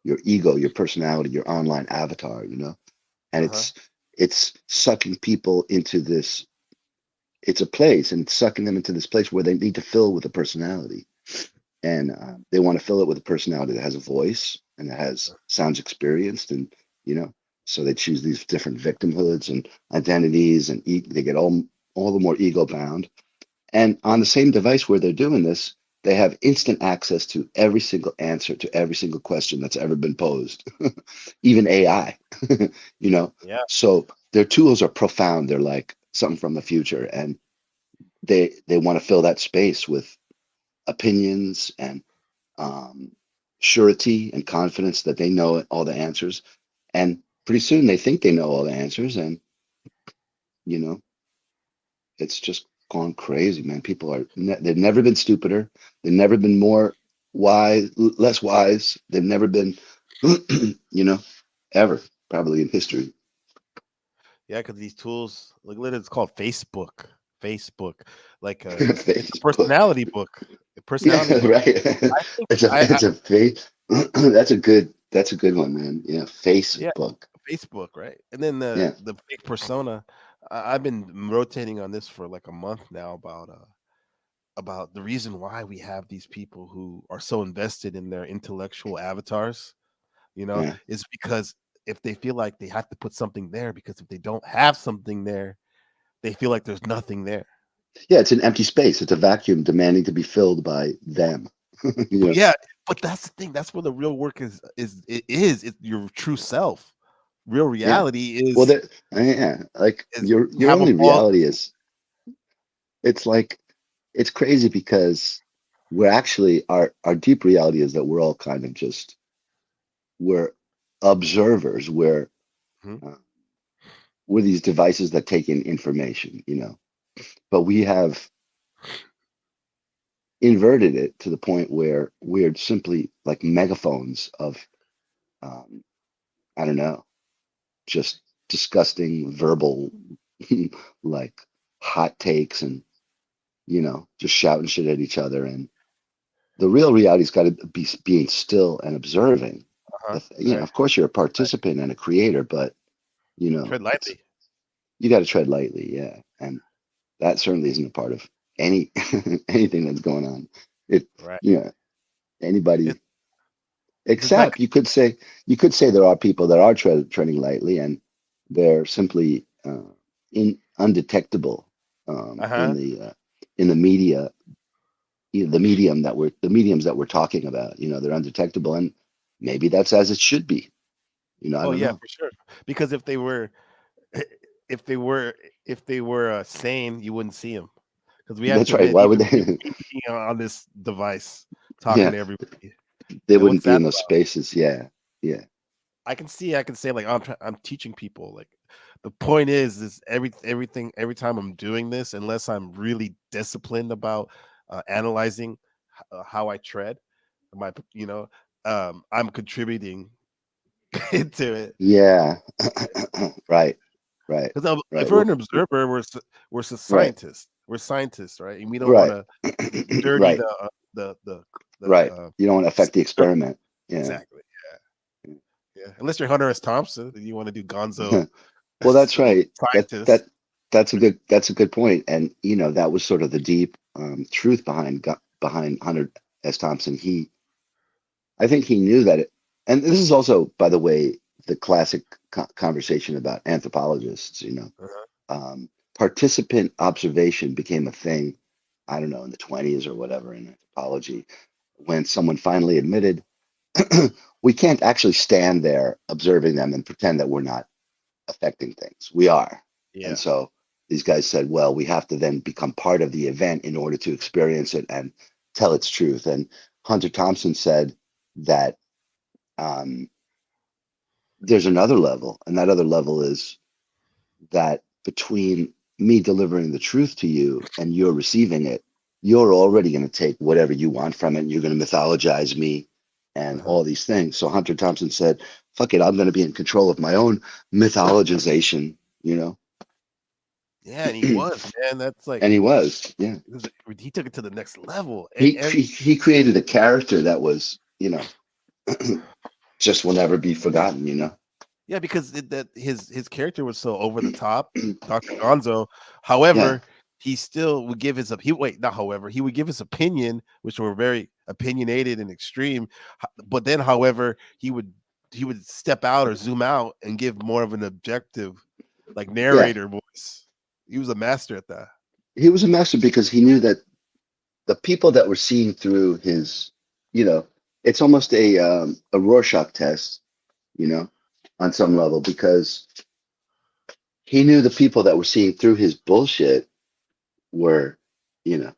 your ego, your personality, your online avatar, and it's sucking people into this. It's a place, and it's sucking them into this place where they need to fill with a personality, and they want to fill it with a personality that has a voice and that sounds experienced, and so they choose these different victimhoods and identities, and they get all the more ego bound. And on the same device where they're doing this, they have instant access to every single answer to every single question that's ever been posed, even AI, Yeah. So their tools are profound. They're like something from the future. And they want to fill that space with opinions and surety and confidence that they know all the answers. And pretty soon they think they know all the answers. And, you know, it's just gone crazy, man. People they've never been stupider. They've never been more wise, less wise. They've never been, ever, probably in history. Yeah, because these tools, like literally, it's called Facebook. Facebook, like it's a Facebook. personality book. A personality Yeah, book. right. I think It's a face. That's a good one, man. Yeah, yeah, Facebook. Facebook, right? And then Yeah, the fake persona. I've been rotating on this for like a month now about the reason why we have these people who are so invested in their intellectual avatars. yeah, Is because if they feel like they have to put something there, because if they don't have something there, they feel like there's nothing there. yeah. It's an empty space. It's a vacuum demanding to be filled by them. But yeah, but that's the thing. That's where the real work it's your true self. Real Yeah. reality Well, is yeah. Like is your have a only ball. reality is. It's like it's crazy because we're actually our deep reality is that we're all kind of just we're observers. Mhm. Uh, we're these devices that take in information, but we have inverted it to the point where we're simply like megaphones of um, I don't know, just disgusting verbal like hot takes and just shouting shit at each other. And the real reality's got to be being still and observing. Right. Of course you're a participant and a creator, but Tread it's lightly. you got to tread lightly, yeah. And that certainly isn't a part of any anything that's going on. It Right. Anybody It, it's like except you could say there are people that are treading lightly and they're simply undetectable uh-huh. in the media, the mediums that we're talking about. They're undetectable, and maybe that's as it should be. I Oh don't yeah, know. for sure. Because if they were if they were sane, you wouldn't see them. Because we have That's to right. admit, Why would even they? being on this device, talking Yeah, to everybody, they what's wouldn't be that in those about? spaces. Yeah, yeah, I can say like I'm teaching people. Like the point is every time I'm doing this, unless I'm really disciplined about analyzing how I tread, my I'm contributing into it. yeah. Right, right, Because if right. we're an Well, observer, we're right, scientists. We're scientists, right? And we don't want right, to dirty right, the right. You don't want to affect the cir- experiment. Yeah. exactly. Yeah. Unless you're Hunter S. Thompson, and you want to do Gonzo Well, that's right. That scientist. that that's a good point. And that was sort of the deep truth behind Hunter S. Thompson. I think he knew that and this is also, by the way, the classic conversation about anthropologists. Uh-huh. Participant observation became a thing. I don't know, in the 20s or whatever, in anthropology, when someone finally admitted we can't actually stand there observing them and pretend that we're not affecting things. We are. And Yeah. so these guys said, well, we have to then become part of the event in order to experience it and tell its truth. And Hunter Thompson said that um, there's another level, and that other level is that between me delivering the truth to you and you're receiving it, you're already going to take whatever you want from it. And you're going to mythologize me and Uh-huh. all these things. So Hunter Thompson said, fuck it, I'm going to be in control of my own mythologization, Yeah, and he was, man. That's like and he was, yeah. he took it to the next level. He created a character that was, just will never be forgotten, you know. Yeah, because his character was so over the top, Dr. Gonzo. However, he still would give his he would give his opinion, which were very opinionated and extreme. But then, however, he would step out or zoom out and give more of an objective, like narrator voice. He was a master at that. He was a master because he knew that the people that were seeing through his, you know, it's almost a Rorschach test, you know, on some level, because he knew the people that were seeing through his bullshit were, you know,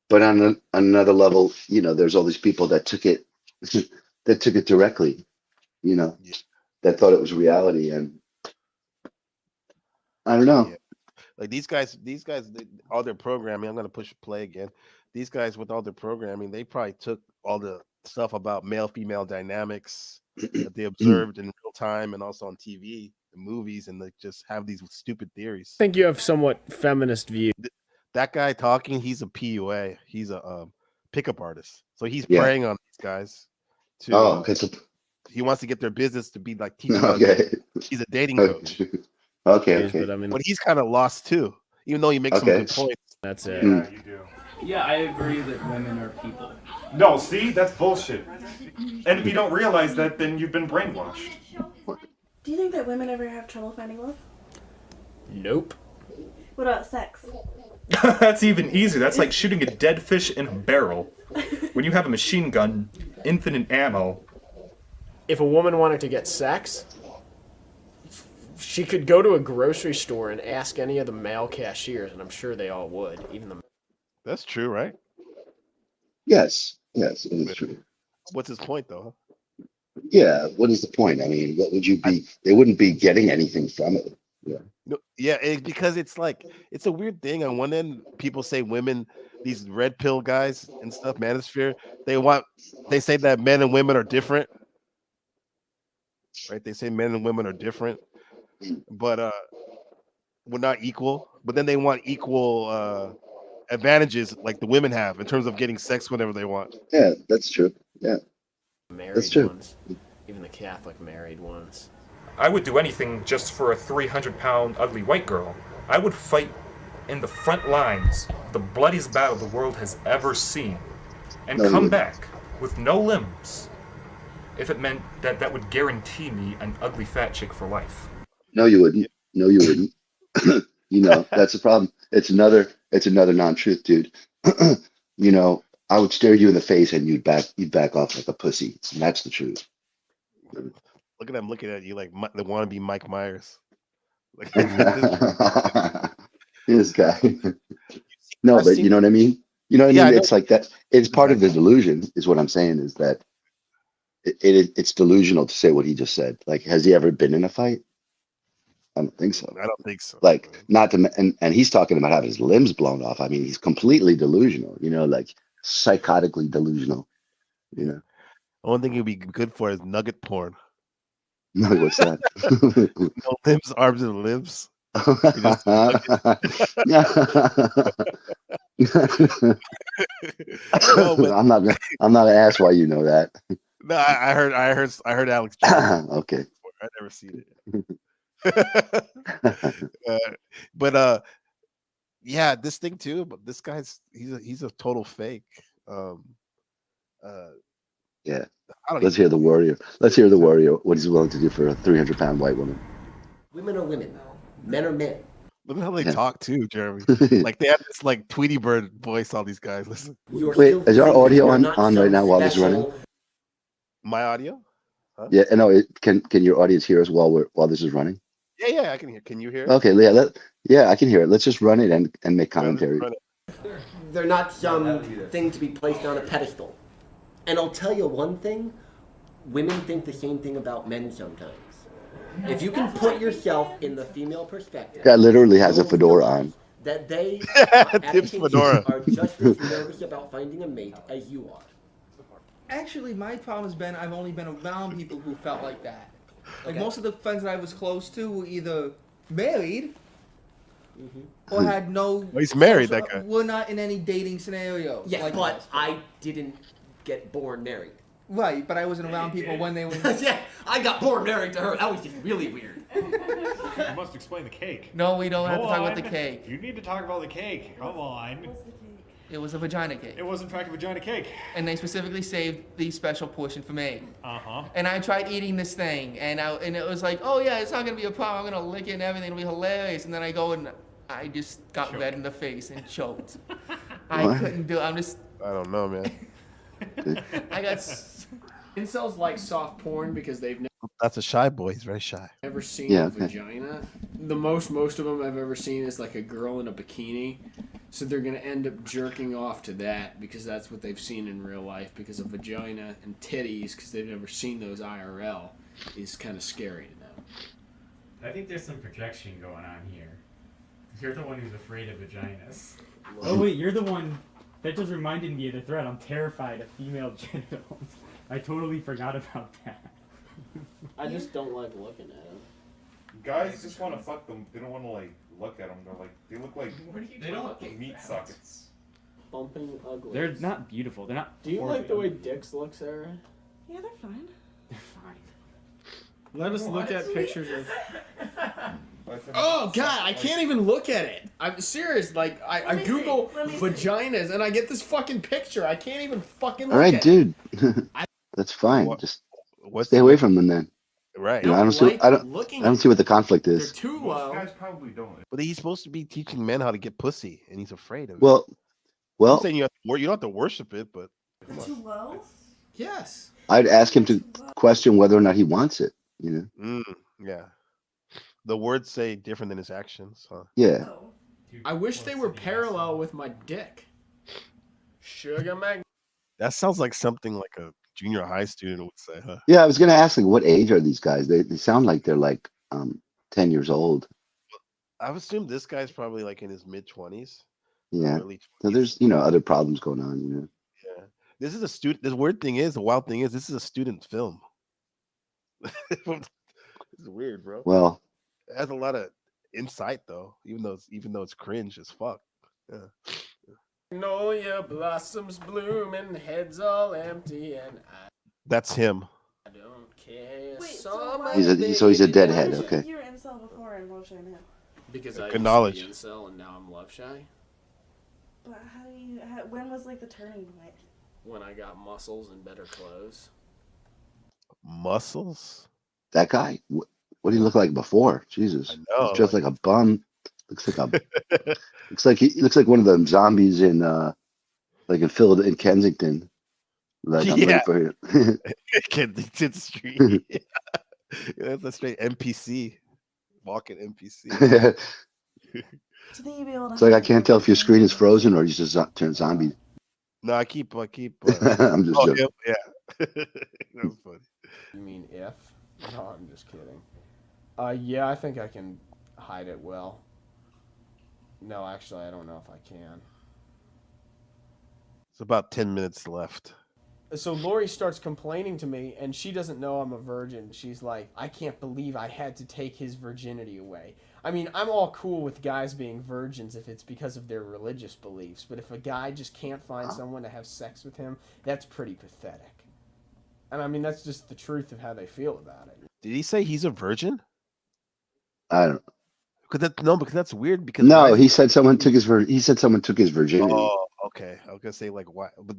but on another level, you know, there's all these people that took it that took it directly, you know, that thought it was reality. And I don't know. Yeah. Like these guys, all their programming. I'm gonna push play again. These guys with all their programming, they probably took all the stuff about male-female dynamics that they observed in real time and also on TV and movies, and they just have these stupid theories. I think you have somewhat feminist view. That guy talking, he's a PUA. He's a pickup artist, so he's preying on these guys. He wants to get their business to be like teaching. He's a dating coach. Okay. But he's kind of lost too, even though he makes some good points. That's it. Yeah, you do. Yeah, I agree that women are people. No, see, that's bullshit. And if you don't realize that, then you've been brainwashed. Do you think that women ever have trouble finding love? Nope. What about sex? That's even easier. That's like shooting a dead fish in a barrel. When you have a machine gun, infinite ammo. If a woman wanted to get sex, she could go to a grocery store and ask any of the male cashiers, and I'm sure they all would. Even the. That's true, right? Yes, it is true. What's his point, though? Yeah, what is the point? I mean, what would you be? They wouldn't be getting anything from it. Yeah. No, because it's like it's a weird thing. On one end, people say women, these red pill guys and stuff, manosphere, they say that men and women are different. Right? They say men and women are different, but we're not equal. But then they want equal advantages like the women have in terms of getting sex whenever they want. Yeah, that's true. Yeah. Married ones. Even the Catholic married ones. I would do anything just for a 300-pound ugly white girl. I would fight in the front lines, the bloodiest battle the world has ever seen, and come back with no limbs if it meant that would guarantee me an ugly fat chick for life. No, you wouldn't. You know, that's the problem. It's another non-truth, dude. You know, I would stare you in the face and you'd back off like a pussy. And that's the truth. Look at them looking at you like they want to be Mike Myers. This guy. No, but you know what I mean? You know what I mean? It's like that. It's part of the delusion, is what I'm saying, is that it's delusional to say what he just said. Like, has he ever been in a fight? I don't think so. I don't think so. Like, not to, and he's talking about having his limbs blown off. I mean, he's completely delusional, you know, like psychotically delusional, you know. The only thing he'd be good for is nugget porn. No, what's that? No limbs, arms, and limbs. I'm not gonna ask why you know that. No, I heard Alex Jones. Okay. I never seen it. But yeah, this thing too. But this guy's he's a total fake. Yeah. Let's hear the warrior. Let's hear the warrior. What he's willing to do for a 300-pound white woman. Women are women. Men are men. Look at how they talk too, Jeremy. Like they have this like Tweety Bird voice. All these guys. Listen. Wait, is our audio on right now while this is running? My audio? Huh? Yeah. No. Can your audience hear us while this is running? Yeah, I can hear. Can you hear it? Okay. Yeah. I can hear it. Let's just run it and make commentary. They're not some thing to be placed on a pedestal. And I'll tell you one thing, women think the same thing about men sometimes. If you can put yourself in the female perspective, That literally has a fedora on. that they fedora. are just as nervous about finding a mate as you are. Actually, my problem has been I've only been around people who felt like that. Like most of the friends that I was close to were either married or had no. Well, he's married, that guy. We're not in any dating scenario. Yeah, like but this. I didn't get born married. Right, but I wasn't around people when they were. Yeah, I got more married to her. That was just really weird. You must explain the cake. No, we don't have to Go talk about on. the cake. You need to talk about the cake. Come on. It was a vagina cake. It was in fact a vagina cake. And they specifically saved the special portion for me. Uh-huh. And I tried eating this thing, and it was like, oh yeah, it's not gonna be a problem. I'm gonna lick it and everything. It'll be hilarious. And then I go and I just got red in the face and choked. I couldn't do it. I'm just. I don't know, man. I got. Incels like soft porn because they've That's a shy boy. He's very shy. never seen a vagina. The most of them I've ever seen is like a girl in a bikini. So they're going to end up jerking off to that because that's what they've seen in real life, because a vagina and titties, because they've never seen those IRL, is kind of scary to them. I think there's some projection going on here. You're the one who's afraid of vaginas. Oh wait, you're the one that just reminded me of the thread. I'm terrified of female genitals. I totally forgot about that. I just don't like looking at them. Guys just want to fuck them. They don't want to like look at them. They're like they look like They don't look meat sockets. Bumping ugly. They're not beautiful. They're not. Do you like the way dicks look, Sarah? Yeah, they're fine. They're fine. Let us look at pictures of. Oh God, I can't even look at it. I'm serious. Like I Google vaginas and I get this fucking picture. I can't even fucking look All right, at dude. That's fine. Just stay away from them then. Right. You know, I don't see. I don't see what the conflict is. Too low. Guys probably don't. But he's supposed to be teaching men how to get pussy, and he's afraid of it. Well, I'm saying you don't have to worship it, but come on. Too low? Yes. I'd ask him to question whether or not he wants it. You know. Yeah. The words say different than his actions, huh? Yeah. I wish they were parallel with my dick. Sugar mag. That sounds like something like a junior high student would say, huh? Yeah, I was gonna ask, like, what age are these guys? They sound like they're like 10 years old. I would assume this guy's probably like in his mid-20s. Yeah. Early 20s. So there's other problems going on. Yeah. This is a student. The wild thing is, this is a student film. It's weird, bro. Well, it has a lot of insight though, even though it's cringe as fuck. Yeah. Know your blossoms bloom and heads all empty and That's him. I don't care. Wait, he's a deadhead. Okay. You were incel before and love shy now. Because I Good knowledge. used to be incel and now I'm love shy. But when was like the turning point? When I got muscles and better clothes. Muscles? That guy. What did he look like before? Jesus. I know. He's just like a bum. Looks like he looks like one of them zombies in like in Philadelphia, in Kensington. Like I'm ready for him. Kensington Street. That's a straight NPC. Walking NPC. Do you think you'd be able to? It's like I can't tell if your screen is frozen or you just turn zombie. No, I keep. I'm just joking. Yeah. That was funny. You mean if? No, I'm just kidding. Yeah, I think I can hide it well. No, actually, I don't know if I can. It's about 10 minutes left. So Lori starts complaining to me, and she doesn't know I'm a virgin. She's like, I can't believe I had to take his virginity away. I mean, I'm all cool with guys being virgins if it's because of their religious beliefs, but if a guy just can't find someone to have sex with him, that's pretty pathetic. And I mean, that's just the truth of how they feel about it. Did he say he's a virgin? I don't. Because that's weird. Because no, he said someone took his virginity. Oh, okay. I was gonna say like why, but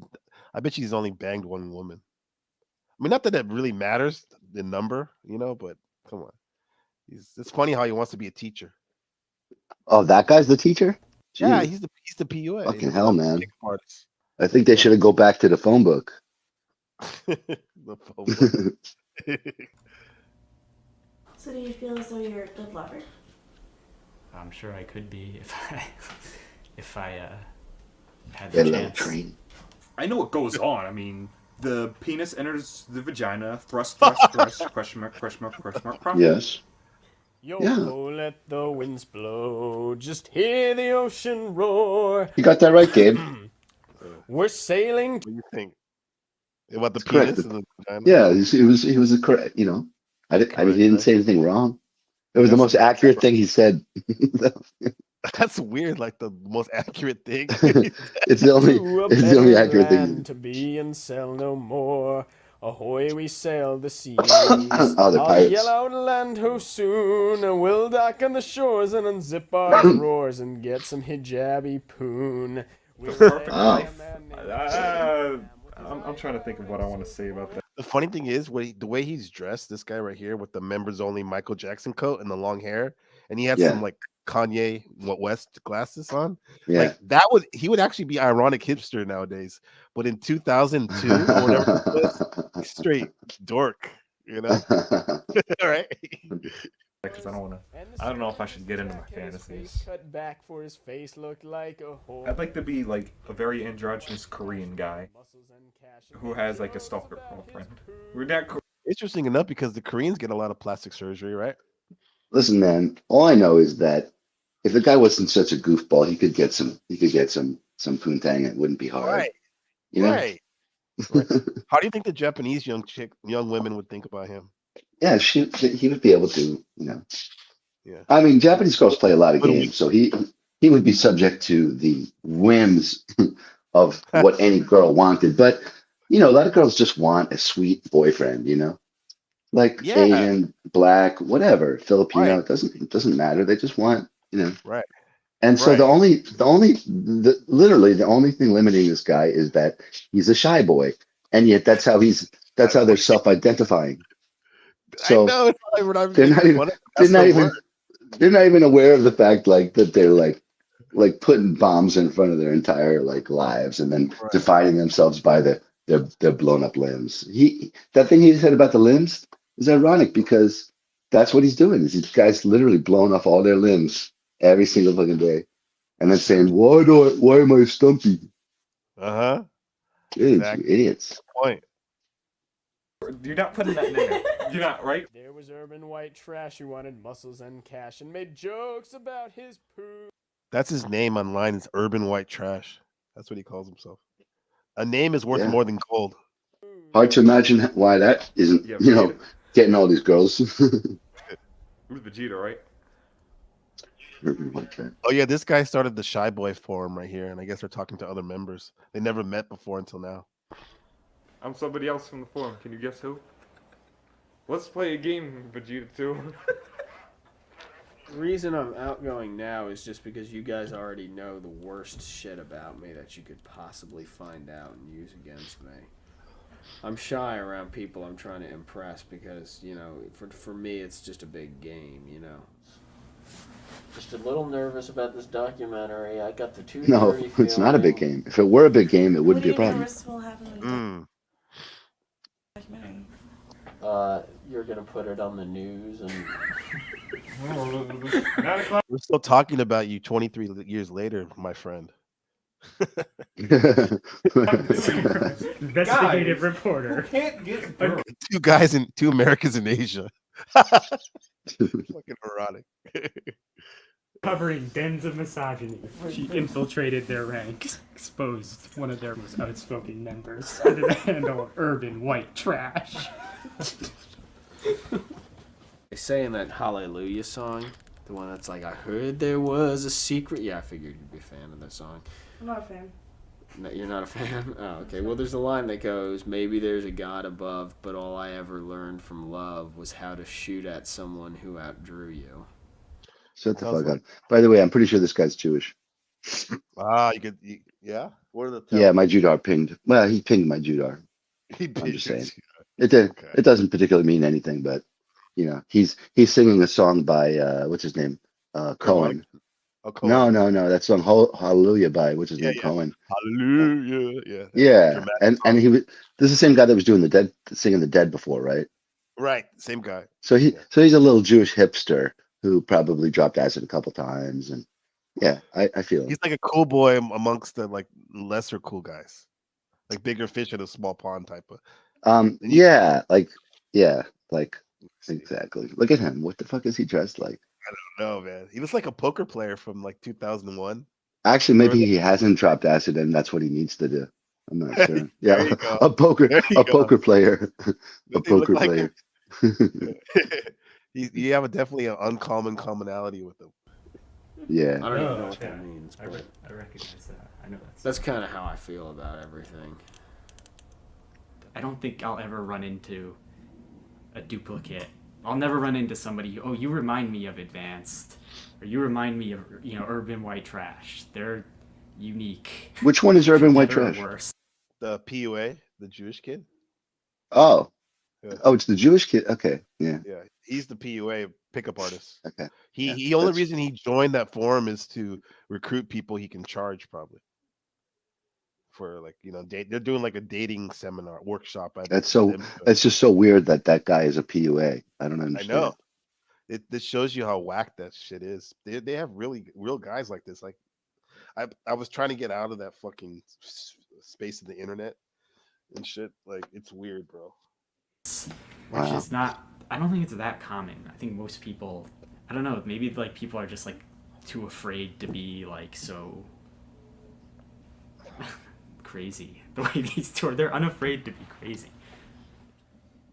I bet he's only banged one woman. I mean, not that really matters the number, but come on. It's funny how he wants to be a teacher. Oh, that guy's the teacher? Jeez. Yeah, he's the PUA. Fucking hell, man. Artist. I think they should go back to the phone book. The phone book. So do you feel as though you're a good lover? I'm sure I could be if I had the chance. Train. I know what goes on. I mean, the penis enters the vagina, thrust, question mark, profit. Yes. Yo, let the winds blow, just hear the ocean roar. You got that right, Gabe. We're sailing. What do you think? About the It's penis correct. and the vagina? Yeah, he was a correct. I didn't say anything wrong. It was the most accurate thing he said. That's weird. Like the most accurate thing. It's the only accurate thing. To be and sell no more. Ahoy, we sail the seas. Oh, they're I'll pirates. yell out land ho soon, and we'll dock on the shores and unzip our drawers and get some hijabi poon. The perfect Oh. life. I'm trying to think of what I want to say about that. The funny thing is, the way he's dressed, this guy right here with the members only Michael Jackson coat and the long hair, and he had Yeah. some like Kanye West glasses on. Yeah. Like he would actually be ironic hipster nowadays. But in 2002 or whatever it was, straight dork, you know? Right? Because I don't know if I should get into my fantasies. Cut back for his face looked like a hole. I'd like to be like a very androgynous Korean guy who has like a stalker girlfriend. We're not Interesting enough, because the Koreans get a lot of plastic surgery, right? Listen, man. All I know is that if the guy wasn't such a goofball, he could get some poontang. It wouldn't be hard. Right. You know? Right. How do you think the Japanese young women would think about him? Yeah, he would be able to, you know. Yeah. I mean, Japanese girls play a lot of games, so he would be subject to the whims of what any girl wanted. But you know, a lot of girls just want a sweet boyfriend, you know, like Asian, black, whatever, Filipino. Right. It doesn't matter. They just want, you know. Right. And so literally the only thing limiting this guy is that he's a shy boy, and yet that's how they're self-identifying. So I know, it's like we're not they're not even they're not even aware of the fact like that they're like putting bombs in front of their entire like lives and then defining themselves by their blown up limbs. That thing he said about the limbs is ironic because that's what he's doing. Is these guys literally blowing off all their limbs every single fucking day, and then saying, "Why am I stumpy?" Dude, Exactly. you idiots. Point. You're not putting that in there. You're not, right? There was urban white trash who wanted muscles and cash and made jokes about his poo. That's his name online. It's Urban White Trash. That's what he calls himself. A name is worth Yeah. more than gold. Hard to imagine why that isn't, Yeah, you know, getting all these girls. It was Vegeta, right? Oh yeah, this guy started the Shy Boy forum right here, and I guess they're talking to other members. They never met before until now. I'm somebody else from the forum. Can you guess who? Let's play a game, Vegeta 2. The reason I'm outgoing now is just because you guys already know the worst shit about me that you could possibly find out and use against me. I'm shy around people I'm trying to impress because, you know, for me it's just a big game, you know. Just a little nervous about this documentary. I got the 2:30 No, it's not a big game. If it were a big game, it wouldn't be a problem. You're gonna put it on the news and We're still talking about you 23 years later, my friend. Investigative reporter. Can't get Two Americans in Asia. Fucking erotic. Covering dens of misogyny. She infiltrated their ranks, exposed one of their most outspoken members under the handle of urban white trash. They say in that Hallelujah song, the one that's like, I heard there was a secret. Yeah, I figured you'd be a fan of that song. I'm not a fan. No, you're not a fan? Oh, okay. Well, there's a line that goes, maybe there's a God above, but all I ever learned from love was how to shoot at someone who outdrew you. Shut the fuck up. By the way, I'm pretty sure this guy's Jewish. Yeah? What are the Yeah, my Judar pinged. Well, he pinged my Judar. I'm just saying. It doesn't particularly mean anything, but you know, he's singing a song by what's his name? Cohen. Cohen. No, that song Hallelujah by what's his name? Cohen. Hallelujah. Yeah, and he was. This is the same guy that was doing singing the Dead before, right? Right, same guy. So he's a little Jewish hipster who probably dropped acid a couple times, and yeah, I feel He's like a cool boy amongst the like lesser cool guys, like bigger fish in a small pond type of. Exactly. Look at him. What the fuck is he dressed like? I don't know, man. He looks like a poker player from like 2001. Actually, maybe he hasn't dropped acid, and that's what he needs to do. I'm not sure. Yeah, a poker player, a poker player. You have definitely an uncommon commonality with him. Yeah. I don't even know what that means. I recognize that. I know that's kind of how I feel about everything. I don't think I'll ever run into a duplicate. I'll never run into somebody, oh, you remind me of Advanced, or you remind me of, Urban White Trash. They're unique. Which one is Urban White Better or Trash? worse. The PUA, the Jewish kid. Oh, Yeah. oh, it's the Jewish kid. Okay, yeah. Yeah, he's the PUA pickup artist. Okay. He only reason he joined that forum is to recruit people he can charge probably for like date. They're doing like a dating seminar workshop. It's just so weird that guy is a PUA. I don't I understand. know. This shows you how whack that shit is. They have really real guys like this. Like I was trying to get out of that fucking space of the internet and shit. Like it's weird, bro. Which is not. I don't think it's that common. I think most people. I don't know. Maybe like people are just like too afraid to be like so crazy. The way these two are, they're unafraid to be crazy.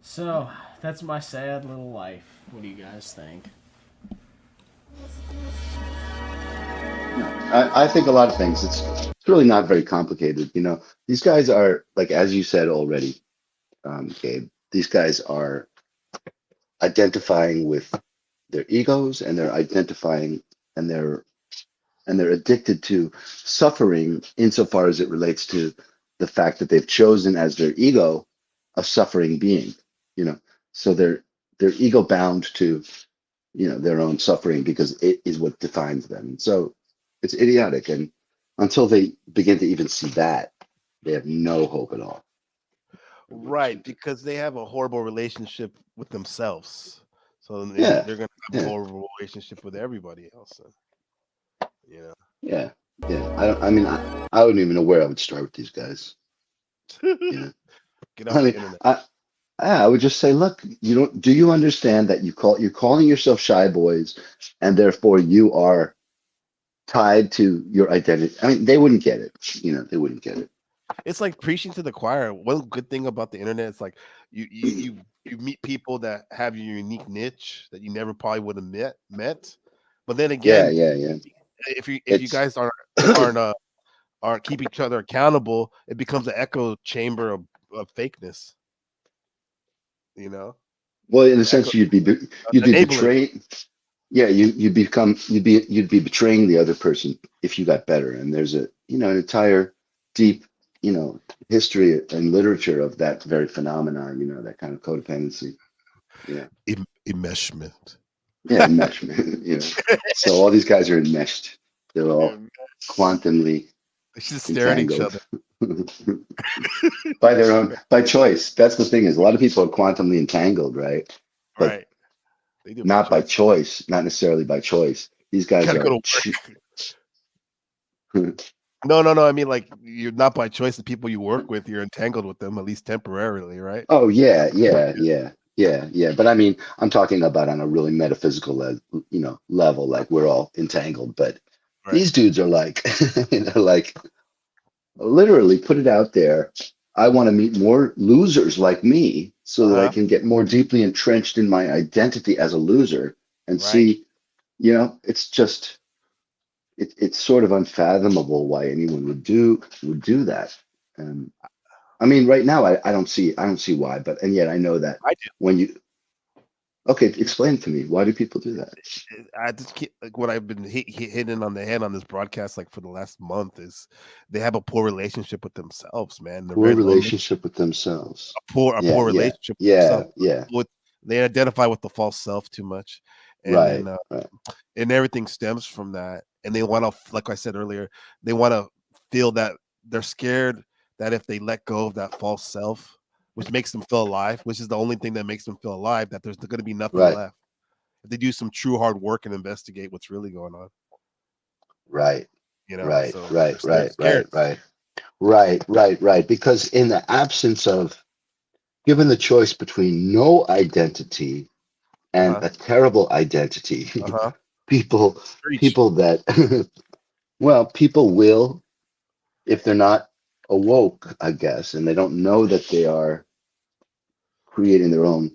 So that's my sad little life. What do you guys think? I think a lot of things. It's really not very complicated. These guys are like, as you said already, Gabe. These guys are identifying with their egos, and they're identifying, and they're addicted to suffering insofar as it relates to the fact that they've chosen as their ego a suffering being. So they're ego bound to their own suffering because it is what defines them. So it's idiotic, and until they begin to even see that, they have no hope at all. Right, because they have a horrible relationship with themselves. So Yeah, they're going to have a horrible relationship with everybody else. Yeah. I wouldn't even know where I would start with these guys. Get off the internet. I would just say, look, do you understand that you're calling yourself shy boys, and therefore you are tied to your identity? I mean, they wouldn't get it. They wouldn't get it. It's like preaching to the choir. One good thing about the internet is like you meet people that have your unique niche that you never probably would have met. But then again, yeah. If you guys aren't keeping each other accountable, it becomes an echo chamber of fakeness. Well, in a sense, you'd be betraying. Yeah, you'd be betraying the other person if you got better. And there's an entire deep history and literature of that very phenomenon. That kind of codependency. Yeah. Enmeshment. Yeah, enmeshment. So all these guys are enmeshed. They're all quantumly they should stare at each other by choice. That's the thing, is a lot of people are quantumly entangled, right? But right. They do not by choice, not necessarily by choice. These guys are. Go No. I mean, like, you're not by choice. The people you work with, you're entangled with them, at least temporarily, right? Oh yeah. But I mean, I'm talking about on a really metaphysical, level. Like we're all entangled, but these dudes are like, like literally put it out there. I want to meet more losers like me so that I can get more deeply entrenched in my identity as a loser and see, it's just. It's sort of unfathomable why anyone would do that. I mean, right now I don't see why, and yet I know that I do. when you. Okay, explain to me, why do people do that? I just keep, like, what I've been hitting on the head on this broadcast, like for the last month, is they have a poor relationship with themselves, man. They're poor relationship with themselves. A poor relationship. With themselves. Yeah. They identify with the false self too much, and then, and everything stems from that. And they want to, like I said earlier, they want to feel that they're scared that if they let go of that false self, which makes them feel alive, which is the only thing that makes them feel alive, that there's going to be nothing left. If they do some true hard work and investigate what's really going on. Right. Right. Because in the absence of, given the choice between no identity and a terrible identity, people that, people will, if they're not awoke, I guess, and they don't know that they are creating their own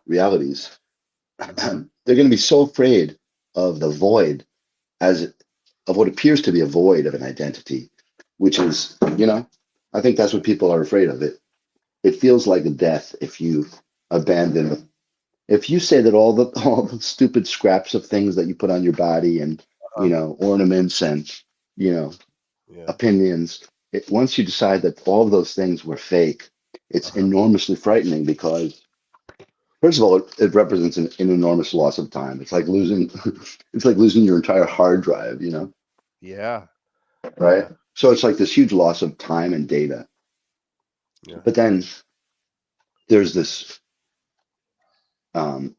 realities, they're going to be so afraid of the void, of what appears to be a void of an identity, which is, I think that's what people are afraid of it. it feels like a death if you abandon. If you say that all the stupid scraps of things that you put on your body and ornaments and opinions, once you decide that all of those things were fake, it's enormously frightening because first of all, it represents an enormous loss of time. It's like losing it's like losing your entire hard drive, Yeah. right? So it's like this huge loss of time and data. Yeah. But then there's this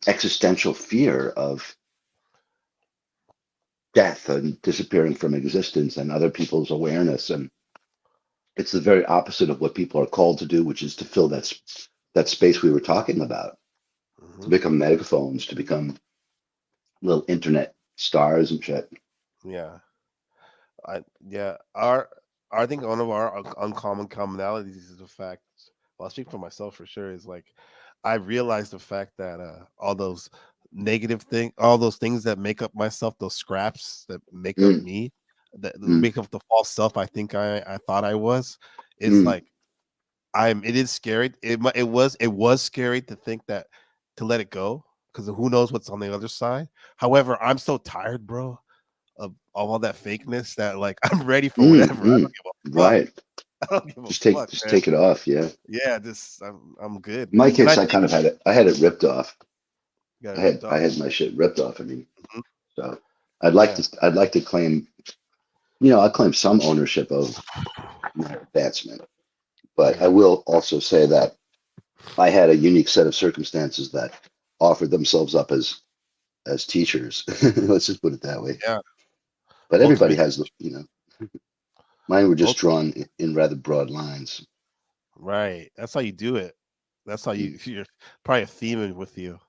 existential fear of death and disappearing from existence and other people's awareness, and it's the very opposite of what people are called to do, which is to fill that space we were talking about, to become megaphones, to become little internet stars and shit. Yeah. I think one of our uncommon commonalities is the fact. Well, I'll speak for myself for sure. Is like I realized the fact that all those all those things that make up myself, those scraps that make up me, that make up the false self I think I thought I was, is like it is scary. It was scary to think that, to let it go, because who knows what's on the other side. However, I'm so tired, bro, of all that fakeness that like I'm ready for whatever. I don't give a fuck. Right. I don't give a Just fuck, man. take it off. Yeah. Yeah, I'm good. In my And case, I kind of had it. I had it ripped off. got it I ripped had off. my shit ripped off. I mean, Mhm. so I'd like to claim, I claim some ownership of my advancement, but I will also say that I had a unique set of circumstances that offered themselves up as teachers. Let's just put it that way. Yeah. But everybody Ultimate. has, mine were just Ultimate. drawn in rather broad lines. Right. That's how you do it. That's how you're probably a theme with you.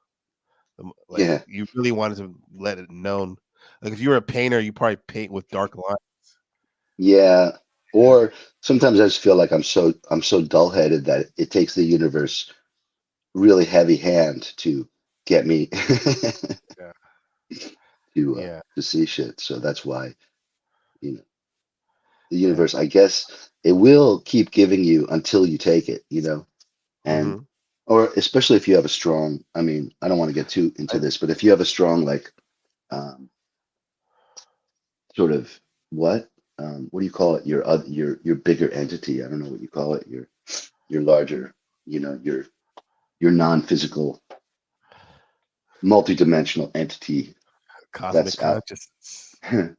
Like Yeah. you really wanted to let it known. Like if you were a painter, you probably paint with dark lines. Yeah. Or sometimes I just feel like I'm so dull-headed that it takes the universe really heavy hand to get me Yeah. to see shit. So that's why, the Yeah. universe, I guess, it will keep giving you until you take it, and or especially if you have a strong, I mean, I don't want to get too into this, but if you have a strong like sort of what do you call it? Your bigger entity. I don't know what you call it. Your larger, your non-physical, multidimensional entity Cosmic that's out. consciousness.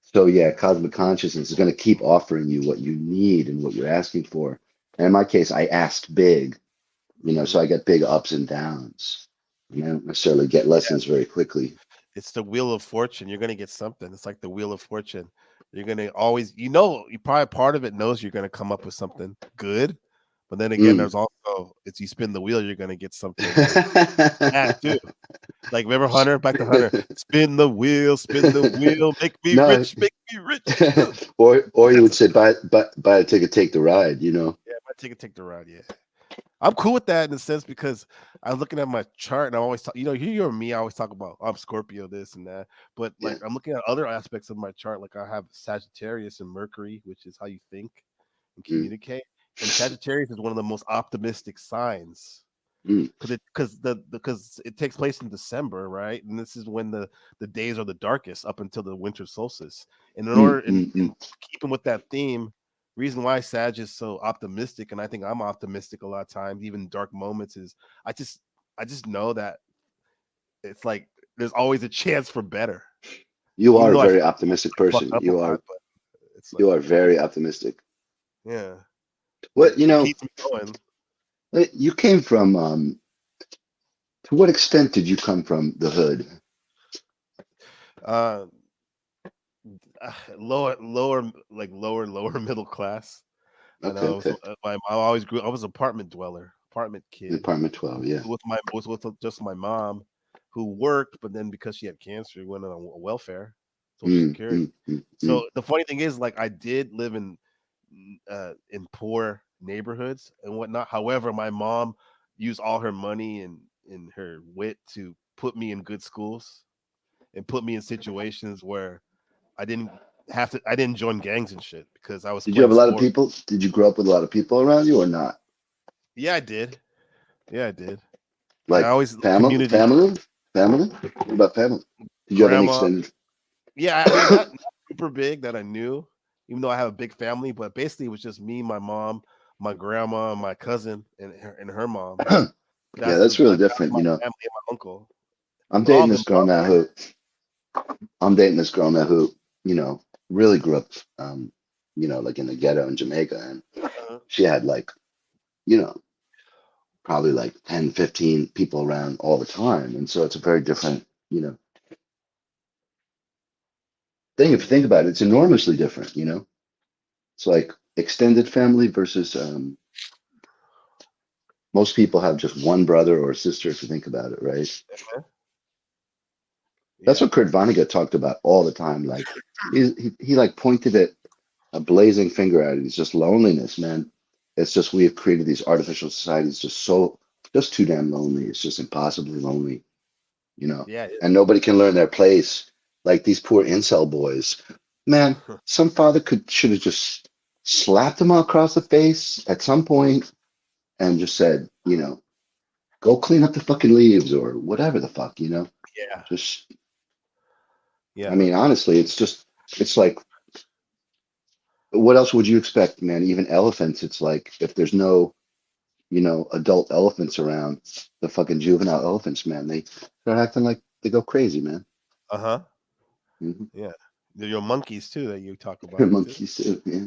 So yeah, cosmic consciousness is going to keep offering you what you need and what you're asking for. And in my case, I asked big, so I get big ups and downs. I don't necessarily get lessons very quickly. It's the wheel of fortune. You're gonna get something. It's like the wheel of fortune. You're gonna always, you probably part of it knows you're gonna come up with something good, but then again, there's also, it's you spin the wheel, you're gonna get something bad too. Like remember Hunter, back to Hunter, spin the wheel, make me No. rich, make me rich. or you would say buy a ticket, take the ride. Yeah, my ticket, take the ride. Yeah, I'm cool with that in a sense because I was looking at my chart and I always talk, you or me, I always talk about I'm Scorpio, this and that. But like I'm looking at other aspects of my chart, like I have Sagittarius and Mercury, which is how you think and communicate. And Sagittarius is one of the most optimistic signs because it takes place in December, right? And this is when the days are the darkest up until the winter solstice. And in order in keeping with that theme, reason why Sag is so optimistic, and I think I'm optimistic a lot of times, even dark moments, is I just know that it's like there's always a chance for better. You are a very optimistic person. You are very optimistic. Yeah. What it keeps me going. You came from to what extent did you come from the hood? Lower middle class. Okay. I always grew. I was an apartment dweller, apartment kid. Apartment 12, yeah. With just my mom, who worked, but then because she had cancer, went on welfare, Social Security. So the funny thing is, like, I did live in poor neighborhoods and whatnot. However, my mom used all her money and her wit to put me in good schools and put me in situations where I didn't join gangs and shit because I was. Did you have a lot of people? Did you grow up with a lot of people around you or not? Yeah, I did. Yeah, I did. Like I always family. What about family? Did you have any grandma. extended? Yeah, I mean not super big that I knew, even though I have a big family, but basically it was just me, my mom, my grandma, my cousin, and her mom. Yeah, that's really That's different. my You know, family and my uncle. I'm But all dating of this them girl love now me. you know, really grew up, you know, like in the ghetto in Jamaica, and Uh-huh. she had like, you know, probably like 10, 15 people around all the time, and so it's a very different, you know, thing. If you think about it, it's enormously different. You know, it's like extended family versus most people have just one brother or sister. If you think about it, right? Uh-huh. That's Yeah. what Kurt Vonnegut talked about all the time. Like he like pointed at a blazing finger at it. It's just loneliness, man. It's just we have created these artificial societies just too damn lonely. It's just impossibly lonely, you know. Yeah. And nobody can learn their place. Like these poor incel boys. Man, some father should have just slapped them all across the face at some point and just said, you know, go clean up the fucking leaves or whatever the fuck, you know. Yeah. Just I Yeah. mean, honestly, it's like what else would you expect, man? Even elephants, it's like if there's no, you know, adult elephants around, the fucking juvenile elephants, man, they start acting like they go crazy, man. Uh-huh. Hmm. Yeah. They're your monkeys too that you talk about too. Monkeys, too, yeah.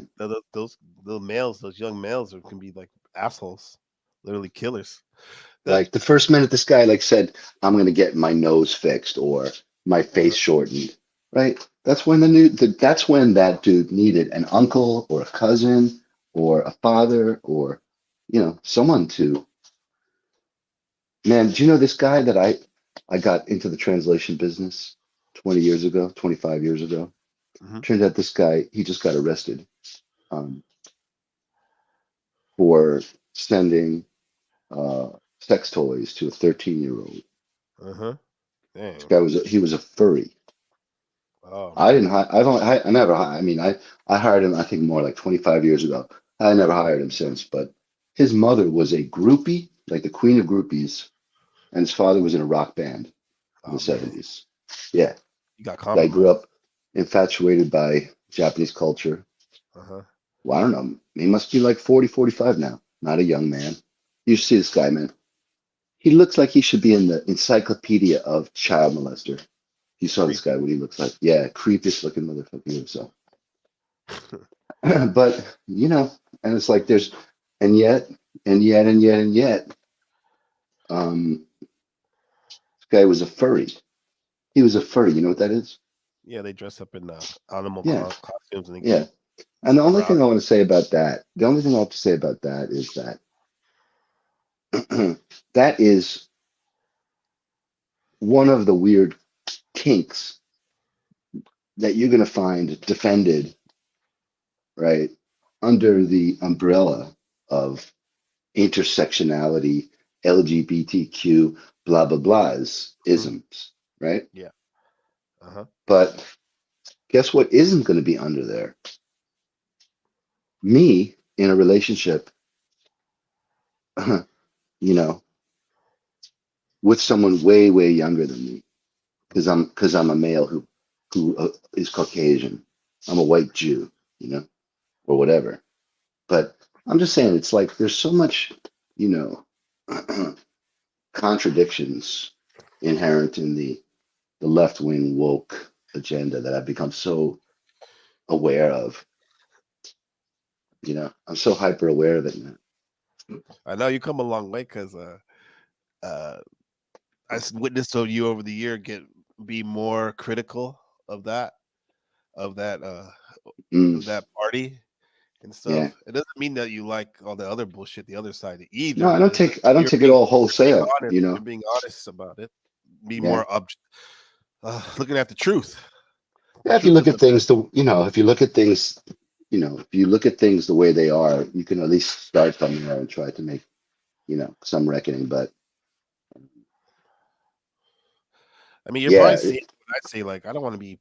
Those little males, those young males can be like assholes, literally killers. The Like the first minute this guy like said, "I'm gonna get my nose fixed" or "my face shortened," right? That's when that dude needed an uncle or a cousin or a father or, you know, someone to. Man, do you know this guy that I got into the translation business 20 years ago, 25 years ago? Mhm. Turns out this guy, he just got arrested um, for sending uh, sex toys to a 13-year-old. Uh-huh. This Dang. guy he was a furry. Oh I didn't man. hire, I've only, I never, I mean, I hired him, I think more like 25 years ago. I never hired him since, but his mother was a groupie, like the queen of groupies, and his father was in a rock band in the Oh man. 70s. Yeah. You got Guy grew compromised. up infatuated by Japanese culture. Uh-huh. Well, I don't know. He must be like 40, 45 now. Not a young man. You should see this guy, man. He looks like he should be in the encyclopedia of child molester. You saw this guy, Creepy. what he looks like. Yeah, creepiest looking motherfucker he looks so. But, you know, and it's like and yet, and yet, this guy was a furry. He was a furry. You know what that is? Yeah, they dress up in animal Yeah, costumes and they yeah. get And the only thing I aroused. want to say about that, the only thing I have to say about that is that that is one of the weird kinks that you're going to find defended, right, under the umbrella of intersectionality, LGBTQ, blah, blah, blahs, Mhm. isms, right? Yeah. Uh-huh. But guess what isn't going to be under there? Me in a relationship, you know, with someone way, way younger than me because I'm a male who is Caucasian. I'm a white Jew, you know, or whatever. But I'm just saying, it's like there's so much, you know, contradictions inherent in the left wing woke agenda that I've become so aware of. You know, I'm so hyper aware of it now. I know you come a long way because uh witnessed of you over the year be more critical of that of that uh Mm, of that party and yeah. stuff. It doesn't mean that you like all the other bullshit, the other side No, either, but it's just I don't take it all wholesale. You you're know. being honest about it. Be Yeah. more looking at the truth. Yeah, if you Truth look is at the best. things, you know, if you look at things, you know, if you look at things the way they are, you can at least start from there and try to make, you know, some reckoning. But I mean, you're probably yeah, seeing what I say. Like, I don't want to be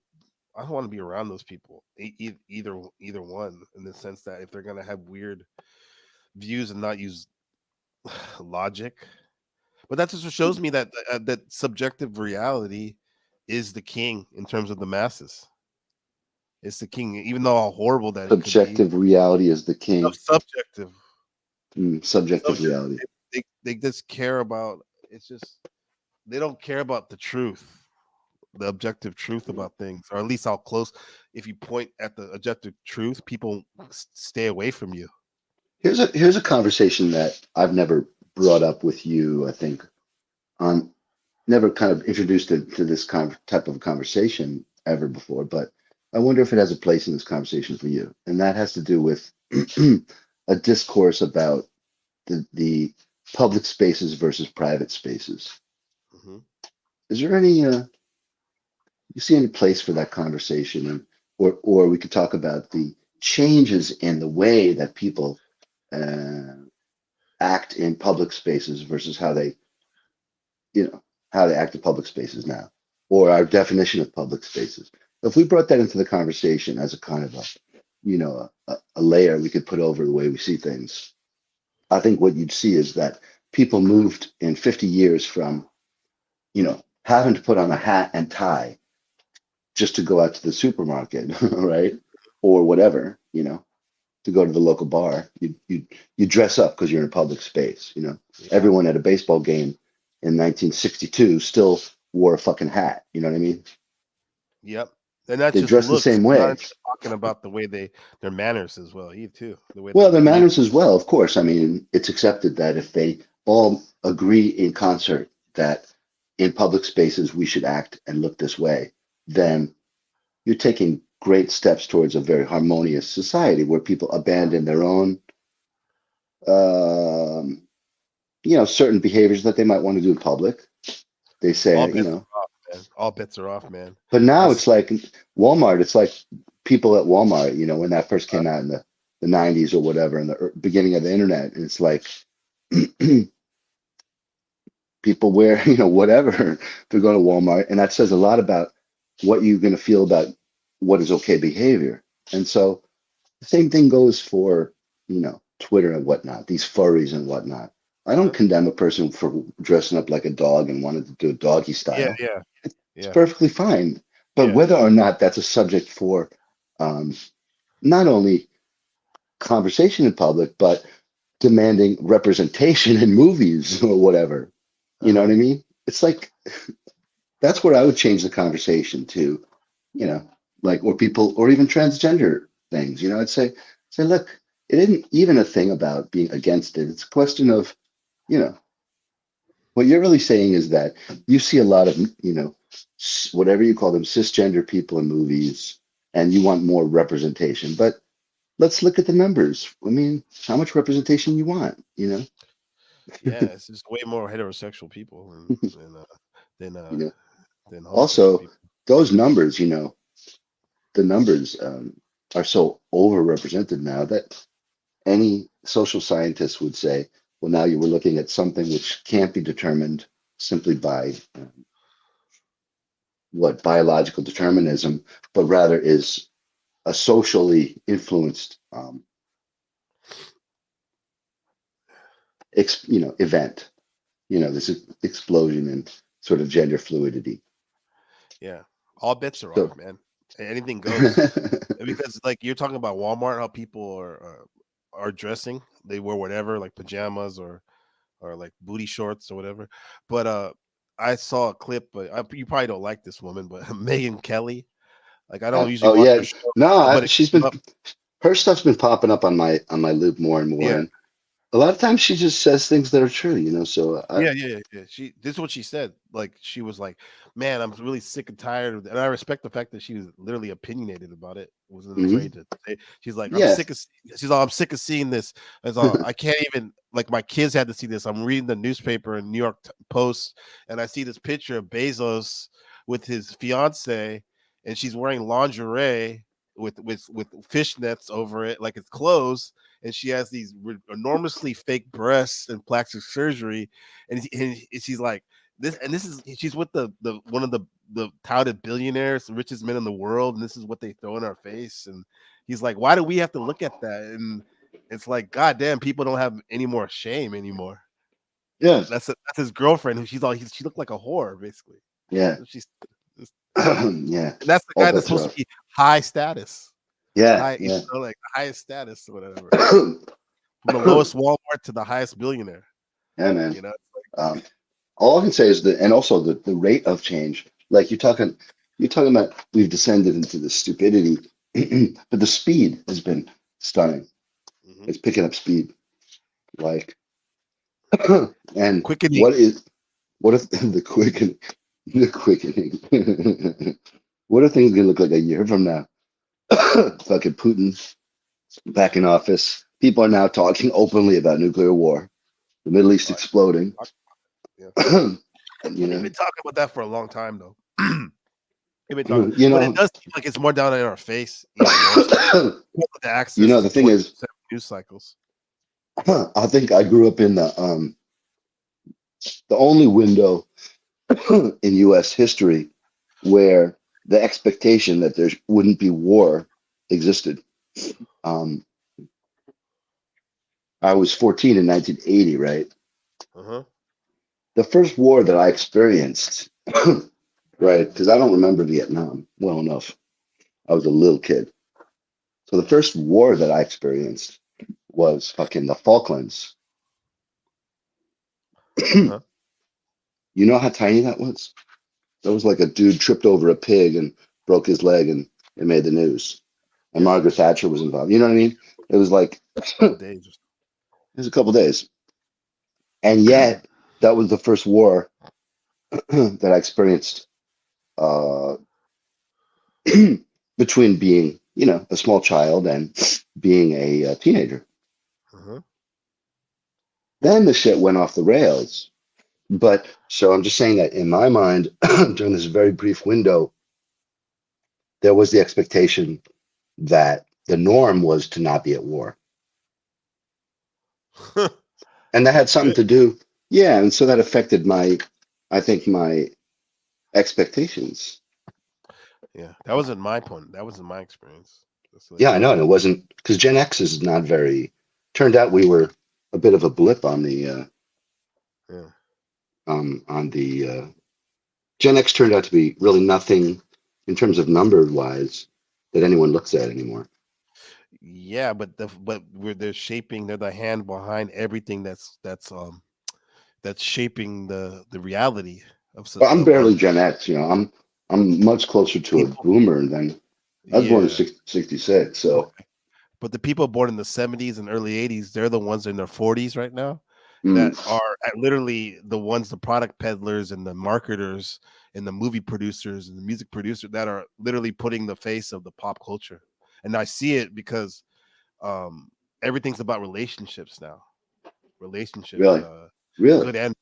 around those people. Either one, in the sense that if they're gonna have weird views and not use logic. But that just shows me that that subjective reality is the king in terms of the masses. It's the king, even though how horrible that it could be. Subjective reality is the king. Subjective. Subjective reality. They just care about. It's just they don't care about the truth, the objective truth about things, or at least how close. If you point at the objective truth, people stay away from you. Here's a conversation that I've never brought up with you. I think on never kind of introduced it to this type of conversation ever before, but I wonder if it has a place in this conversation for you. And that has to do with a discourse about the public spaces versus private spaces. Mm-hmm. Is there any you see any place for that conversation, and or we could talk about the changes in the way that people act in public spaces versus how they how they act in public spaces now, or our definition of public spaces. If we brought that into the conversation as a kind of a layer we could put over the way we see things, I think what you'd see is that people moved in 50 years from having to put on a hat and tie just to go out to the supermarket, right, or whatever, to go to the local bar. You dress up because you're in a public space. Everyone at a baseball game in 1962 still wore a fucking hat. You know what I mean? Yep. And that's they just dress looks. the same We're way. not talking about the way their manners as well. You too. The way Well, their manners as well, of course. I mean, it's accepted that if they all agree in concert that in public spaces we should act and look this way, then you're taking great steps towards a very harmonious society where people abandon their own, certain behaviors that they might want to do in public. They say, all bets are off, man. But now it's like Walmart. It's like people at Walmart, when that first came out in the 90s or whatever, in the beginning of the internet. And it's like people wear, whatever to go to Walmart. And that says a lot about what you're going to feel about what is okay behavior. And so the same thing goes for, Twitter and whatnot, these furries and whatnot. I don't condemn a person for dressing up like a dog and wanting to do a doggy style. Yeah. It's perfectly fine. But whether or not that's a subject for not only conversation in public, but demanding representation in movies or whatever. You know what I mean? It's like, that's where I would change the conversation to, like, or people, or even transgender things. I'd say, look, it isn't even a thing about being against it. It's a question of, what you're really saying is that you see a lot of, whatever you call them, cisgender people in movies, and you want more representation. But let's look at the numbers. I mean, how much representation you want, Yeah, it's just way more heterosexual people than also people. Those numbers, the numbers are so overrepresented now that any social scientist would say, well, now you were looking at something which can't be determined simply by biological determinism, but rather is a socially influenced event. This explosion in sort of gender fluidity. Yeah, all bets are off, man. Anything goes. Because like you're talking about Walmart, how people are dressing. They wear whatever, like pajamas or like booty shorts or whatever. But I saw a clip, but you probably don't like this woman, but Megan Kelly. Like I don't usually watch her show. No, her stuff's been popping up on my loop more and more. Yeah. And a lot of times she just says things that are true, so Yeah. This is what she said. Like she was like, "Man, I'm really sick and tired of," and I respect the fact that she was literally opinionated about it. Wasn't afraid to say. She's like, "I'm sick of." She's like, "I'm sick of seeing this." I can't even, like, my kids had to see this. I'm reading the newspaper in New York Post, and I see this picture of Bezos with his fiance, and she's wearing lingerie with fishnets over it, like it's clothes. And she has these enormously fake breasts and plastic surgery, and she's like this, and she's with the one of the touted billionaires, the richest men in the world, and this is what they throw in our face. And he's like, why do we have to look at that? And it's like, god damn, people don't have any more shame anymore. Yeah. That's his girlfriend. Who she looked like a whore, basically. Yeah. She's Yeah. and that's the All guy that's bets are supposed off. to be high status. Yeah. Yeah. Like the highest status or whatever. From the lowest Walmart to the highest billionaire. Yeah, man. You know, All I can say is and also the rate of change. Like you're talking about we've descended into the stupidity, but the speed has been stunning. It's picking up speed. Like, and quickening. what if the quickening? What are things gonna look like a year from now? Fucking Putin back in office. People are now talking openly about nuclear war. The Middle East exploding. Yeah. You know, They've been talking about that for a long time, though. They've been talking, you but know, it does seem like it's more down in our face. The access the to thing is, news cycles. I think I grew up in the only window in U.S. history where the expectation that there wouldn't be war existed. I was 14 in 1980, right? The first war that I experienced, right? Because I don't remember Vietnam well enough. I was a little kid. So the first war that I experienced was fucking the Falklands. You know how tiny that was? That was like a dude tripped over a pig and broke his leg and it made the news. And Margaret Thatcher was involved. You know what I mean? It was like it was a couple days. And yet that was the first war that I experienced between being, a small child and being a teenager. Then the shit went off the rails. But so I'm just saying that in my mind, during this very brief window, there was the expectation that the norm was to not be at war. And that had something to do, yeah. And so that affected my expectations. Yeah, that wasn't my point. That wasn't my experience. Yeah, I know. And it wasn't because Gen X is not very, turned out we were a bit of a blip on the, Gen X turned out to be really nothing in terms of number wise that anyone looks at anymore. Yeah, but they're shaping. They're the hand behind everything that's shaping the reality of. Well, I'm barely Gen X. I'm much closer to a boomer than I was born in 66. So, but the people born in the 70s and early 80s, they're the ones in their 40s right now that are literally the ones, the product peddlers and the marketers and the movie producers and the music producers that are literally putting the face of the pop culture. And I see it because everything's about relationships now. Relationships, really, good and bad.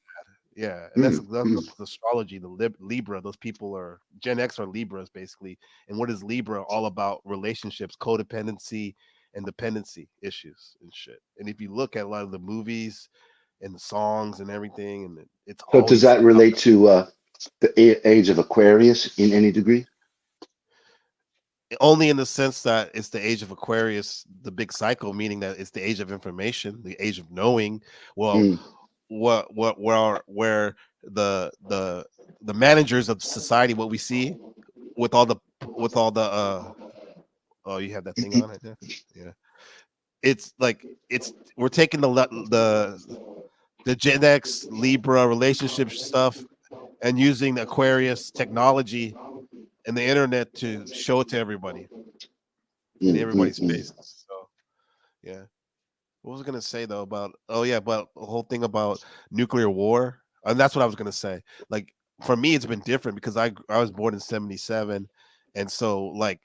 Yeah, and that's the astrology, the Libra. Those people are Gen X are Libras basically. And what is Libra all about? Relationships, codependency, and dependency issues and shit. And if you look at a lot of the movies and the songs and everything, and it's so does that relate to the age of Aquarius in any degree? Only in the sense that it's the age of Aquarius, the big cycle, meaning that it's the age of information, the age of knowing. Well, where the managers of society, what we see with all the oh, you have that thing on it, yeah. It's like we're taking the Gen X Libra relationship stuff and using the Aquarius technology and the internet to show it to everybody in everybody's faces. So, yeah. What was I gonna say though about about the whole thing about nuclear war? And that's what I was gonna say. Like for me, it's been different because I was born in 77, and so like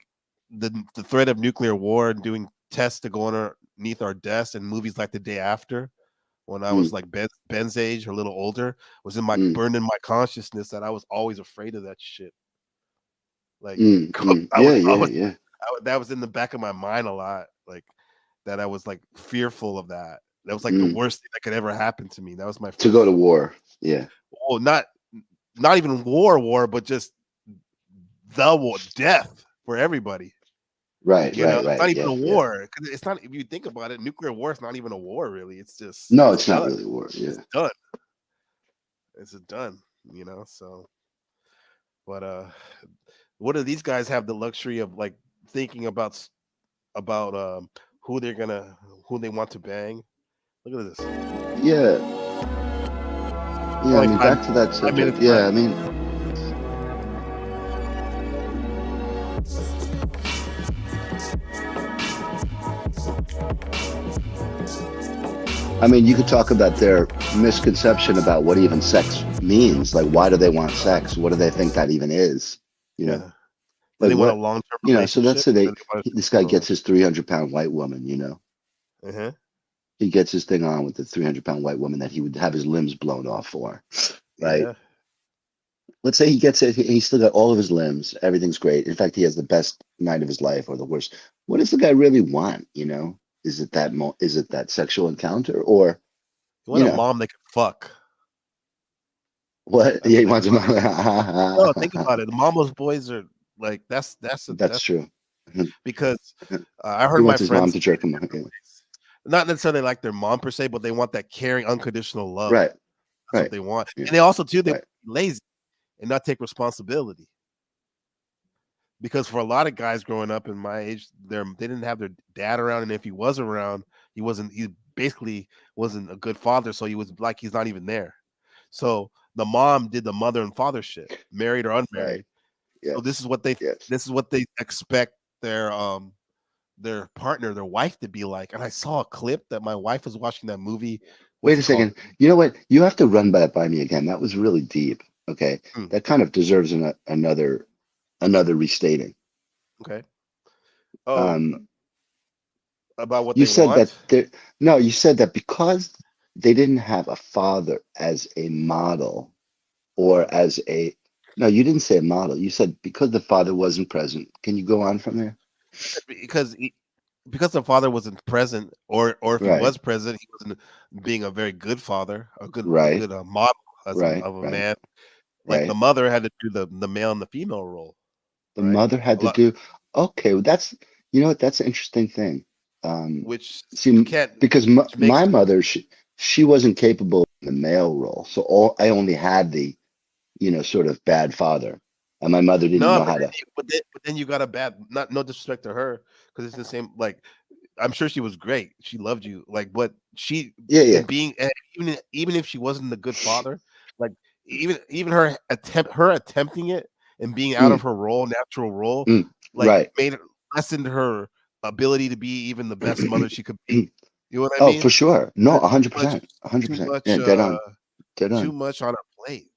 the threat of nuclear war and doing tests to go underneath our desks and movies like The Day After, when I was like Ben's age or a little older, was burned in my consciousness that I was always afraid of that shit. Like that was in the back of my mind a lot. Like that I was like fearful of that. That was like the worst thing that could ever happen to me. That was my first, to go to war. Yeah. Well, not even war, but just the war, death for everybody. Right. It's not even a war. It's not. If you think about it, nuclear war is not even a war, really. It's just it's not really a war. Yeah. It's done. It's done, So, but what do these guys have the luxury of like thinking about who they want to bang? Look at this. Yeah. Yeah, I Only mean, back to that 5 minutes subject. Yeah, I left. mean, you could talk about their misconception about what even sex means. Like, why do they want sex? What do they think that even is? You know, Yeah. Do like they want a what? long-term So let's relationship? say Or do they want a this guy short-term gets his relationship? 300-pound white woman. Uh-huh. He gets his thing on with the 300-pound white woman that he would have his limbs blown off for, right? Yeah. Let's say he gets it. He's still got all of his limbs. Everything's great. In fact, he has the best night of his life or the worst. What does the guy really want? Is it is it that sexual encounter or, You want you a know, mom they can fuck. what? That's Yeah, he what they wants want. No, a think about it. The mama's boys are like That's true. because I He heard my wants his mom friends to say it jerk him. Yeah. different ways. Not necessarily like their mom per se, but they want that caring, unconditional love. Right. That's what Right. they want. Yeah. And they also too they Right. want to be lazy and not take responsibility. Because for a lot of guys growing up in my age, they didn't have their dad around, and if he was around, he basically wasn't a good father, so he was like he's not even there. So the mom did the mother and father shit, married or Right. unmarried. So Yes. Yes. this is what they expect their partner, their wife to be like. And I saw a clip that my wife was watching that movie. What's Wait a it called? second. You know what? You have to run that by me again. That was really deep. Okay. Hmm, That kind of deserves another restating. okay. Oh, Um, about what you they said want. that there, no, you said that because they didn't have a father as a model or as a, no, you didn't say a model. You said because the father wasn't present. Can you go on from there? Because because the father wasn't present, or if he Right. was present, he wasn't being a very good father, a Right. good model Right. of a Right. man. Like the Right. mother had to do the male and the female role, The right? mother had A to lot, do, okay, well, you know what, that's an interesting thing. Um, which see, can't, because which makes my mother, she wasn't capable of the male role. So I only had the, sort of bad father. And my mother didn't no, know how to, but then you got a bad, not no disrespect to her, because it's the same. Like I'm sure she was great, she loved you, like, but she yeah, yeah. and being and even if she wasn't a good father, like even her attempting it and being out of Mm, her natural role, mm, like right. made it lessened her ability to be even the best mother she could be. You know what I Oh, mean? for sure. No, Too much, 100%. too 100%. much, Yeah, dead on. Dead too on. much on her plate.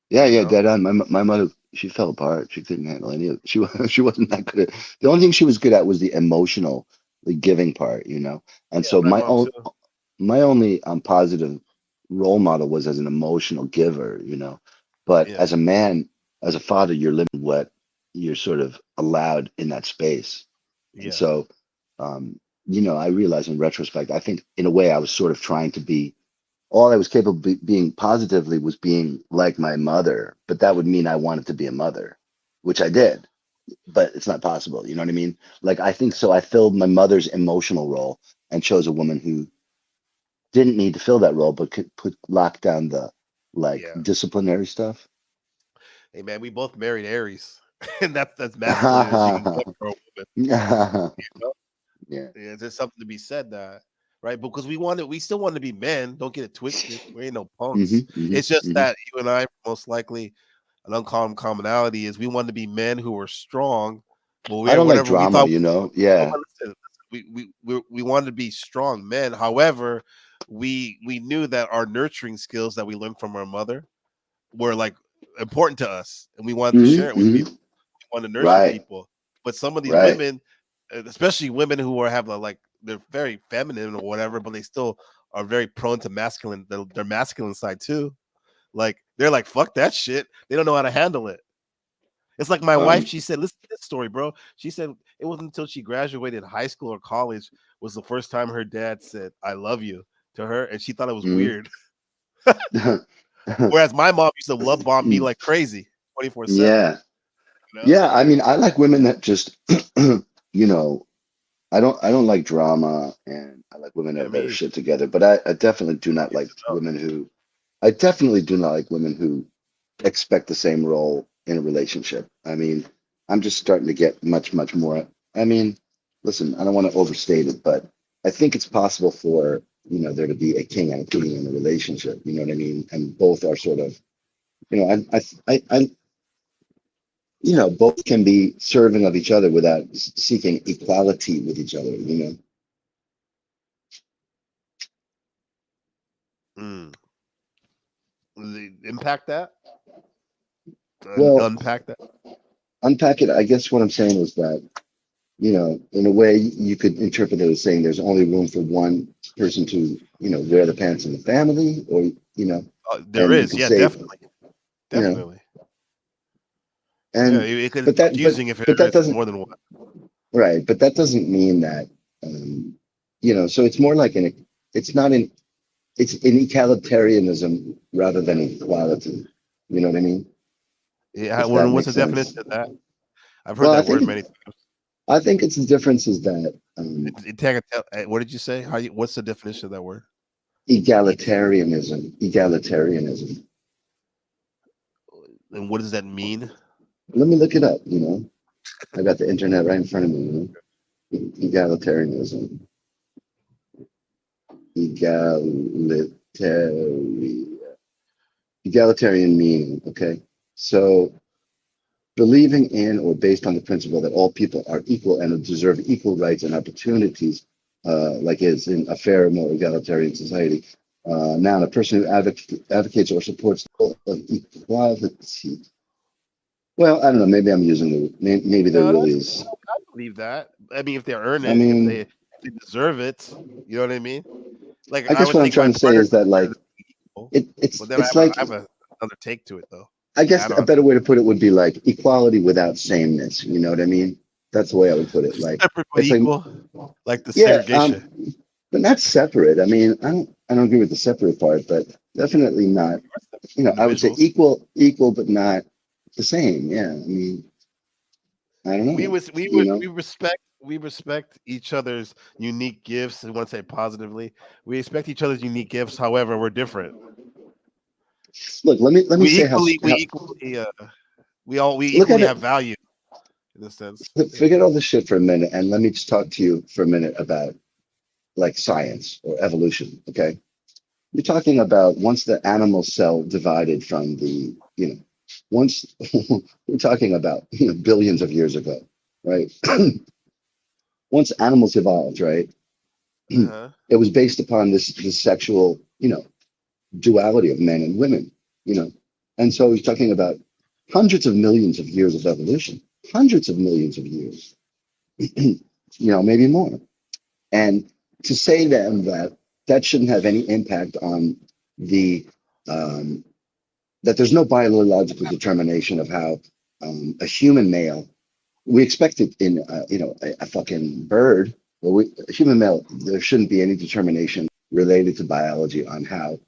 Yeah, You yeah, know? dead on. My mother, she fell apart. She couldn't handle any of it. She wasn't that good at. The only thing she was good at was the emotional, the giving part. And Yeah, so my mom too. my only positive role model was as an emotional giver. But Yeah, as a man, as a father, you're limited what you're sort of allowed in that space. And yeah, so, I realize in retrospect, I think in a way I was sort of trying to be all I was capable of being positively was being like my mother, but that would mean I wanted to be a mother, which I did, but it's not possible. You know what I mean? Like, I think so. I filled my mother's emotional role and chose a woman who didn't need to fill that role, but could lock down the like yeah. disciplinary stuff. Hey man, we both married Aries, and that's masculine as you can Yeah. get for a woman. You know? Yeah, there's something to be said that, right? Because we still want to be men. Don't get it twisted. We ain't no punks. It's just that you and I, most likely, an uncommon commonality is we want to be men who are strong. But I don't like whenever we drama, thought, Yeah. listen, we wanted to be strong men. However, we knew that our nurturing skills that we learned from our mother were like important to us, and we wanted to share it with people. We want to nurture Right. people. But some of these Right. women, especially women who like they're very feminine or whatever, but they still are very prone to masculine, their masculine side too. Like they're like, fuck that shit. They don't know how to handle it. It's like my wife, Um, she said, listen to this story, bro. She said it wasn't until she graduated high school or college was the first time her dad said, I love you to her, and she thought it was weird. Whereas my mom used to love bomb me like crazy 24/7. Yeah. You know? Yeah. I mean, I like women that just, you know, I don't like drama and I like women that Yeah, have better me. shit together, but I definitely do not Yes like and no. women who I definitely do not like women who expect the same role in a relationship. I mean, I'm just starting to get much, much more. I mean, listen, I don't want to overstate it, but I think it's possible for, there to be a king and a queen in a relationship. You know what I mean? And both are sort of, both can be serving of each other without seeking equality with each other. Impact that? Well, Unpack that? Unpack it. I guess what I'm saying is that, in a way you could interpret it as saying there's only room for one person to, wear the pants in the family, or, there and you is, could yeah, say, definitely. And yeah, it could but be that confusing if but there that is doesn't more than one. right. But that doesn't mean that So it's more like it's not an it's an egalitarianism rather than equality. You know what I mean? Yeah, If that what's the makes sense. definition of that? I've heard Well, that word many times. I think it's the difference is that What did you say? What's the definition of that word? Egalitarianism. And what does that mean? Let me look it up. I got the internet right in front of me. Egalitarianism. Egalitarian meaning. Okay, so believing in or based on the principle that all people are equal and deserve equal rights and opportunities, like is in a fair, more egalitarian society. Now, a person who advocates or supports the goal of equality. Well, I don't know. Maybe I'm using maybe there really is. I believe that. I mean, if they earn I it, mean, if they deserve it, you know what I mean? Like I I guess would what I'm think my trying to say partner is that like but then it's like I have another take to it though. I guess Add a on to better way to put it would be like equality without sameness. You know what I mean? That's the way I would put it. Like separate but it's like equal, like the yeah, segregation. but not separate. I mean, I don't agree with the separate part, but definitely not. I would say Individuals. equal, but not the same. Yeah, I mean, I don't know. We respect each other's unique gifts. I want to say positively. We respect each other's unique gifts. However, we're different. Look, let me say how we look at equally it. have value in a sense. Forget all this shit for a minute, and let me just talk to you for a minute about like science or evolution. Okay, you're talking about once the animal cell divided from the once we're talking about billions of years ago, right? Once animals evolved, right? It was based upon this sexual duality of men and women, and so he's talking about hundreds of millions of years of evolution, hundreds of millions of years, maybe more. And to say then that that shouldn't have any impact on the that there's no biological determination of how a human male, we expect it in a fucking bird, but a human male, there shouldn't be any determination related to biology on how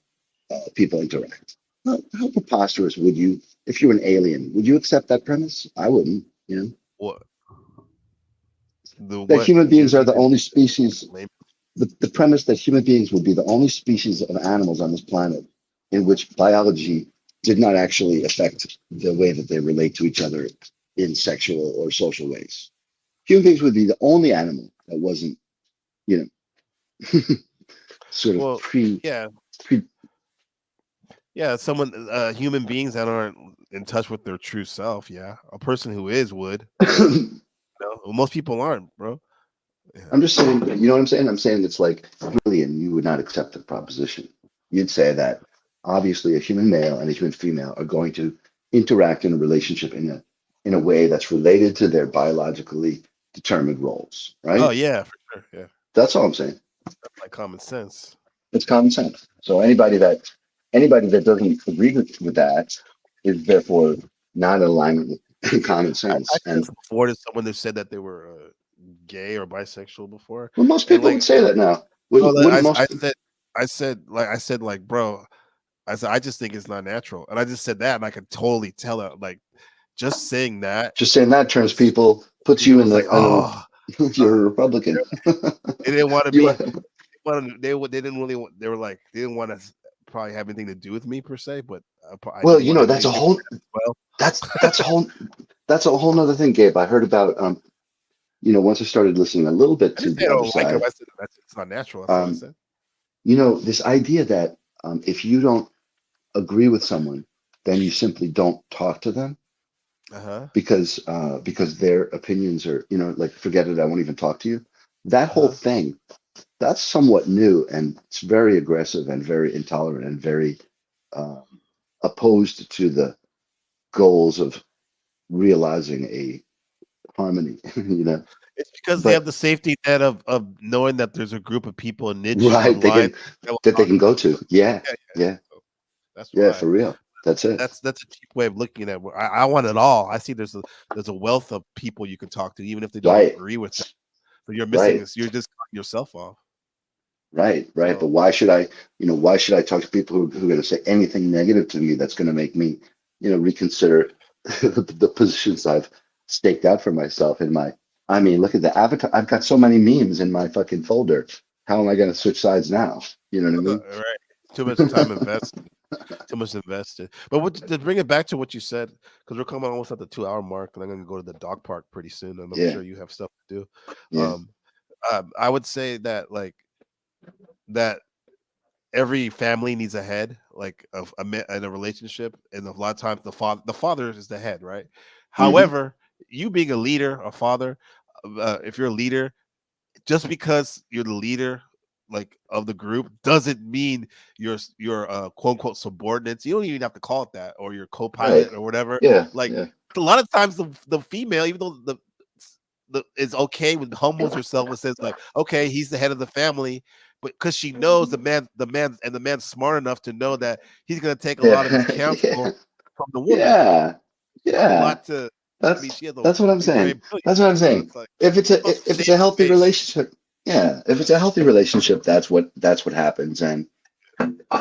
people interact. How preposterous would you, if you were an alien, would you accept that premise? I wouldn't. What? That human beings are the only species. The premise that human beings would be the only species of animals on this planet in which biology did not actually affect the way that they relate to each other in sexual or social ways. Human beings would be the only animal that wasn't, sort of yeah. Yeah, human beings that aren't in touch with their true self. Yeah, a person who is would. Most people aren't, bro. Yeah. I'm just saying, you know what I'm saying? I'm saying it's like alien, you would not accept the proposition. You'd say that obviously a human male and a human female are going to interact in a relationship in a way that's related to their biologically determined roles, right? Oh yeah, for sure. Yeah. That's all I'm saying. That's like common sense. It's common sense. So anybody that doesn't agree with that is therefore not in alignment with common sense. I and before there's someone that said that they were gay or bisexual before. Well, most people would say that now. I said, bro, I just think it's not natural, and I just said that, and I could totally tell it. Like, just saying that turns people, puts you in the. You're a Republican. They didn't want to be. They didn't really. They were like, they didn't want to probably have anything to do with me per se, but I Well, do you want know, to that's a maybe whole well. that's a whole nother thing, Gabe. I heard about you know, once I started listening a little bit I to didn't say the I other don't like him. side, I said it's not natural. That's all I said. you know, this idea that if you don't agree with someone, then you simply don't talk to them because their opinions are, you know, like forget it, I won't even talk to you. That whole thing, that's somewhat new, and it's very aggressive and very intolerant and very opposed to the goals of realizing a harmony, you know. It's because they have But the safety net of knowing that there's a group of people, a niche right, they online can that will that they talk can about go it. to. Yeah, Yeah, yeah, that's yeah, why. for real. That's it. That's a cheap way of looking at it. I want it all. I see there's a wealth of people you can talk to, even if they don't Right, agree with it. So you're missing right. this. You're just cutting yourself off. Right, right. But So why should I, you know, why should I talk to people who are going to say anything negative to me that's going to make me, you know, reconsider the positions I've staked out for myself in my, I mean, look at the avatar. I've got so many memes in my fucking folder. How am I going to switch sides now? You know what right, too much time invested. Too much invested. But to bring it back to what you said, because we're coming almost at the 2 hour mark, and I'm going to go to the dog park pretty soon, and I'm Yeah, sure you have stuff to do. yeah. I would say that that every family needs a head, like of in a relationship, and a lot of times the father is the head, right? Hmm. However, you being a leader, a father, if you're a leader, just because you're the leader like of the group doesn't mean you're quote unquote subordinates. You don't even have to call it that, or your Right. co-pilot or whatever. Yeah, Like yeah. a lot of times the female, even though the is okay with humbles herself and says like, okay, he's the head of the family, but because she knows the man's smart enough to know that he's gonna take a lot of his Yeah, counsel from the woman. yeah, Have a yeah. lot to. I mean, That's she has a that's what I'm she's very saying. brilliant. That's what I'm So saying. it's like If it's supposed to if it's save a healthy face. relationship, yeah. If it's a healthy relationship, that's what happens. And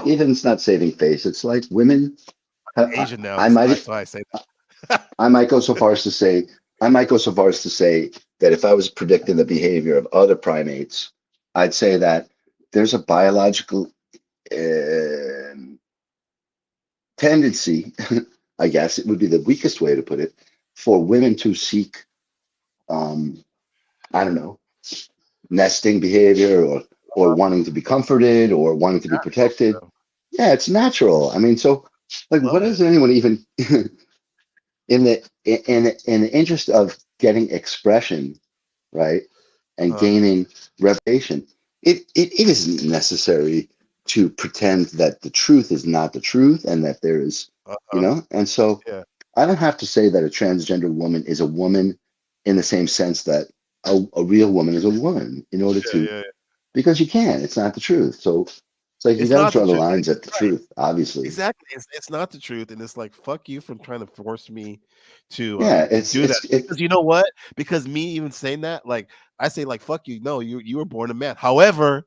even it's not saving face. It's like women. Asian now, I so might that's why I say that. I might go so far as to say I might go so far as to say that if I was predicting the behavior of other primates, I'd say that there's a biological um tendency, I guess it would be the weakest way to put it, for women to seek, um, I don't know, nesting behavior or wanting to be comforted or wanting to be protected. Yeah, it's natural. I mean, so like, what Love it. does anyone even in the interest of getting expression, right, and gaining revelation? It isn't necessary to pretend that the truth is not the truth and that there is, you know, and so Yeah. I don't have to say that a transgender woman is a woman in the same sense that a real woman is a woman in order Yeah, to, yeah, yeah. because you can. It's not the truth. So it's like you It's got to not the draw the truth. lines at the Right. truth, obviously. Exactly. It's not the truth. And it's like, fuck you from trying to force me Yeah, to do that. it. Because you know what? Because me even saying that, like I say, like, fuck you. No, you were born a man. However,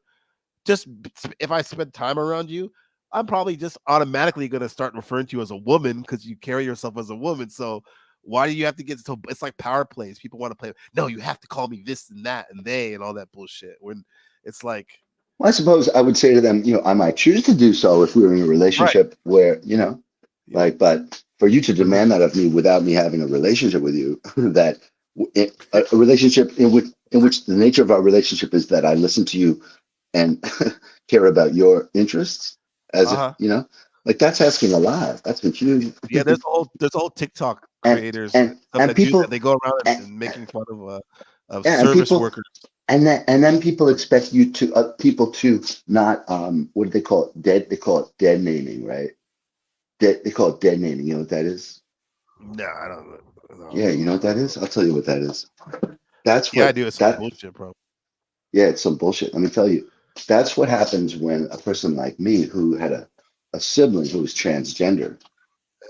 if I spend time around you, I'm probably just automatically gonna start referring to you as a woman because you carry yourself as a woman. So why do you have to get so? It's like power plays. People want to play. No, you have to call me this and that and they and all that bullshit. When it's like, Well, I suppose I would say to them, you know, I might choose to do so if we were in a right, relationship where, you know, yeah, like, but for you to demand that of me without me having a relationship with you, that a relationship in which the nature of our relationship is that I listen to you and care about your interests, as if, uh-huh. you know, like that's asking a lot. That's a huge. Yeah, there's a whole TikTok and creators stuff and that do that. people They go around and, and making fun of yeah, and service people workers. and then people expect you to people to not what do they call it, dead, they call it dead naming, right? They call it dead naming. You know what that is? No, I don't know. Yeah, you know what that is? I'll tell you what that is. That's Yeah, I what do. It's some that bullshit, bro. Yeah, it's some bullshit. Let me tell you. That's what happens when a person like me who had a sibling who was transgender,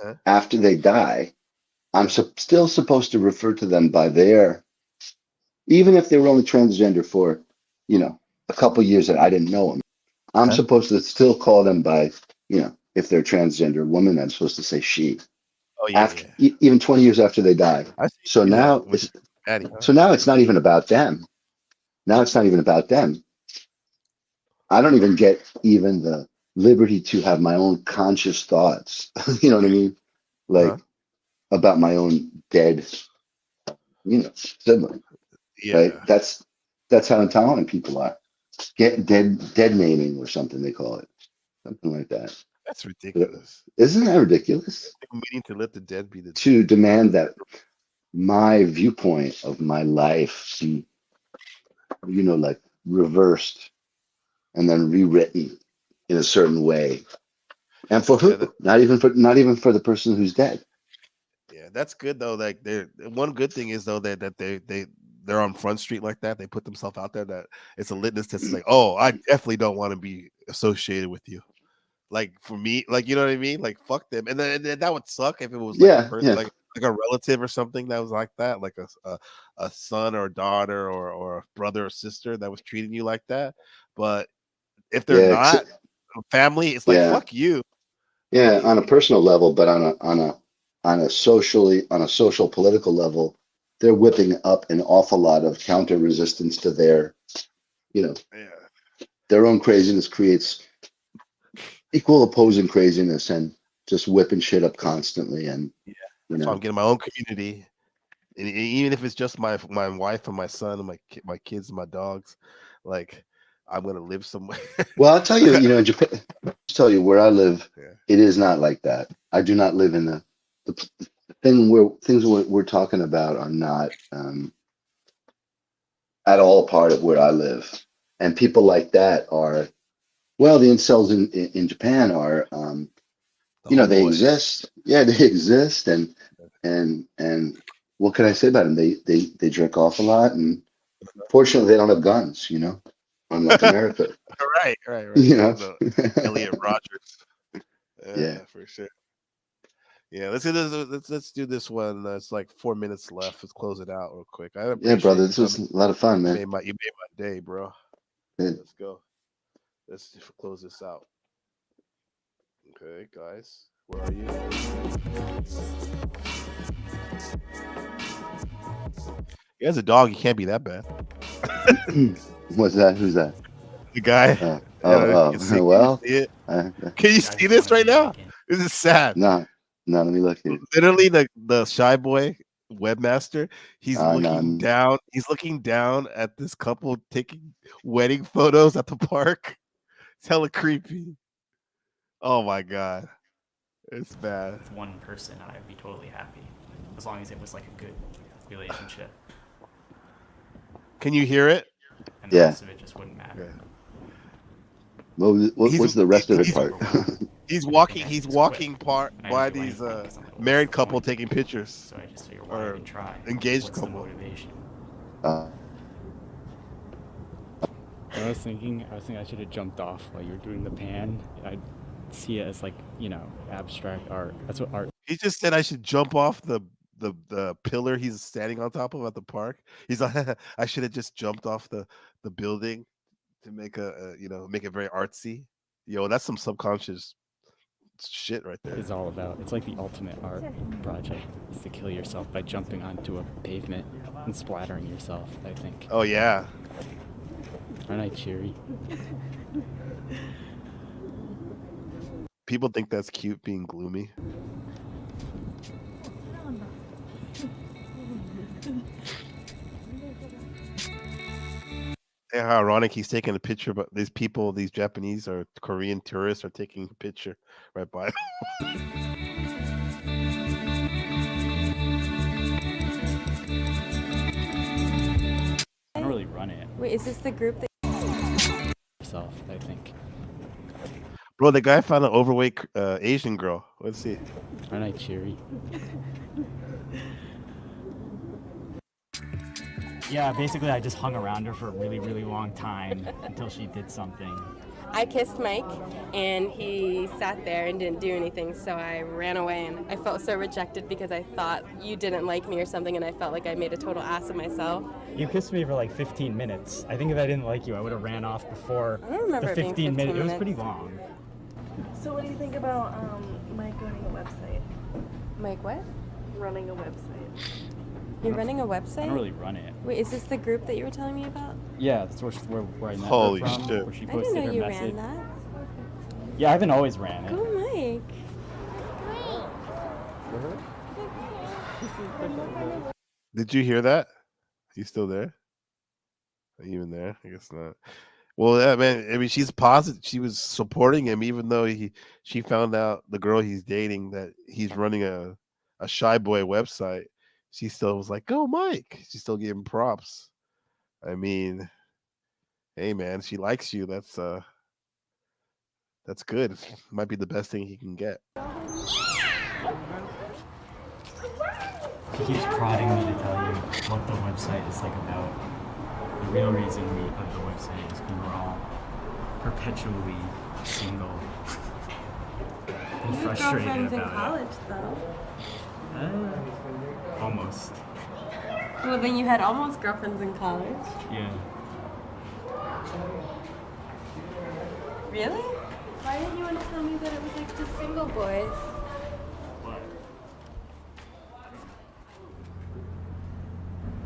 Uh-huh. after they die, I'm still supposed to refer to them by their, even if they were only transgender for, you know, a couple years that I didn't know them. I'm Uh-huh. supposed to still call them by, you know, if they're transgender woman, I'm supposed to say she. Oh yeah, After yeah. even 20 years after they die. I see So you do that now with Maddie, huh? so now it's Good for not you. even about them. Now it's not even about them. I don't even get even the liberty to have my own conscious thoughts. You know what I mean? Like about my own dead, sibling. Yeah. Right? That's how intolerant people are. Get dead naming or something they call it. Something like that. That's ridiculous. Isn't that ridiculous? Meaning to let the dead be the To demand that my viewpoint of my life be, like reversed and then rewritten in a certain way. And for who? Not even for the person who's dead. Yeah, that's good though. Like, one good thing is though that they're on Front Street like that. They put themselves out there. That it's a litmus test. Like, oh, I definitely don't want to be associated with you. Like for me, like you know what I mean. Like fuck them. And then that would suck if it was like a person, like a relative or something that was like that, like a son or daughter or a brother or sister that was treating you like that. But if they're not family, it's like fuck you. Yeah, on a personal level, but on a social political level, they're whipping up an awful lot of counter resistance to their, their own craziness creates equal opposing craziness and just whipping shit up constantly. And so I'm getting my own community, and even if it's just my wife and my son and my kids and my dogs, like I'm gonna live somewhere. Well, I'll tell you, in Japan, I'll tell you where I live, it is not like that. I do not live in the things we're talking about are not at all part of where I live. And people like that are, well, the incels in Japan are, they exist. Yeah, they exist. And what can I say about them? They jerk off a lot, and fortunately they don't have guns, unlike America. Right. Elliot Rogers. Yeah, for sure. Yeah, let's do this one. It's like 4 minutes left. Let's close it out real quick. Yeah, brother, this was a lot of fun, man. You made my day, bro. Good. Let's go. Let's close this out. Okay, guys, where are you? He has a dog. He can't be that bad. What's that? Who's that? The guy. Well, can you see this right now? This is sad. No, let me look here. Literally, the shy boy webmaster. He's looking down. He's looking down at this couple taking wedding photos at the park. It's hella creepy. Oh my god, it's bad. With one person, I'd be totally happy, as long as it was like a good relationship. Can you hear it? And the rest of it just wouldn't matter. What was the rest of it part? He's walking by these married couple taking pictures. So I just figured, why even try? Engaged What's couple. the motivation? I was thinking I should have jumped off while you were doing the pan. I see it as like, abstract art. That's what art. He just said I should jump off the pillar he's standing on top of at the park. He's like, I should have just jumped off the building to make make it very artsy. That's some subconscious shit right there. It's all about. It's like the ultimate art project is to kill yourself by jumping onto a pavement and splattering yourself, I think. Oh yeah. Aren't I cheery? People think that's cute being gloomy. Yeah, how ironic he's taking a picture, but these people, these Japanese or Korean tourists are taking a picture right by him. I don't really run it. Wait, is this the group that Yourself, I think. Bro, the guy found an overweight Asian girl. Let's see. Aren't I cheery? Yeah, basically I just hung around her for a really, really long time until she did something. I kissed Mike, and he sat there and didn't do anything, so I ran away, and I felt so rejected because I thought you didn't like me or something, and I felt like I made a total ass of myself. You kissed me for like 15 minutes. I think if I didn't like you, I would have ran off before I don't remember the it being 15 minutes. It was minutes. pretty long. So what do you think about Mike running a website? Mike, what? Running a website. You're running a I website? don't really run it. Wait, is this the group that you were telling me about? Yeah, that's where I met Holy her from, shit. where she I posted didn't know her you message. ran that. Yeah, I haven't always ran it. Go, Mike. Did you hear that? You still there? Are you even there? I guess not. Well, yeah, man. I mean, she's positive. She was supporting him, even though she found out the girl he's dating that he's running a shy boy website. She still was like, "Go, Mike." She still gave him props. I mean, hey, man, she likes you. That's good. Might be the best thing he can get. He keeps prodding me to tell you what the website is like about. The real reason we have the website is because we're all perpetually single and You have frustrated girlfriends in about college, though. it. Almost. Well, then you had almost girlfriends in college. Yeah. Really? Why didn't you want to tell me that it was like just single boys?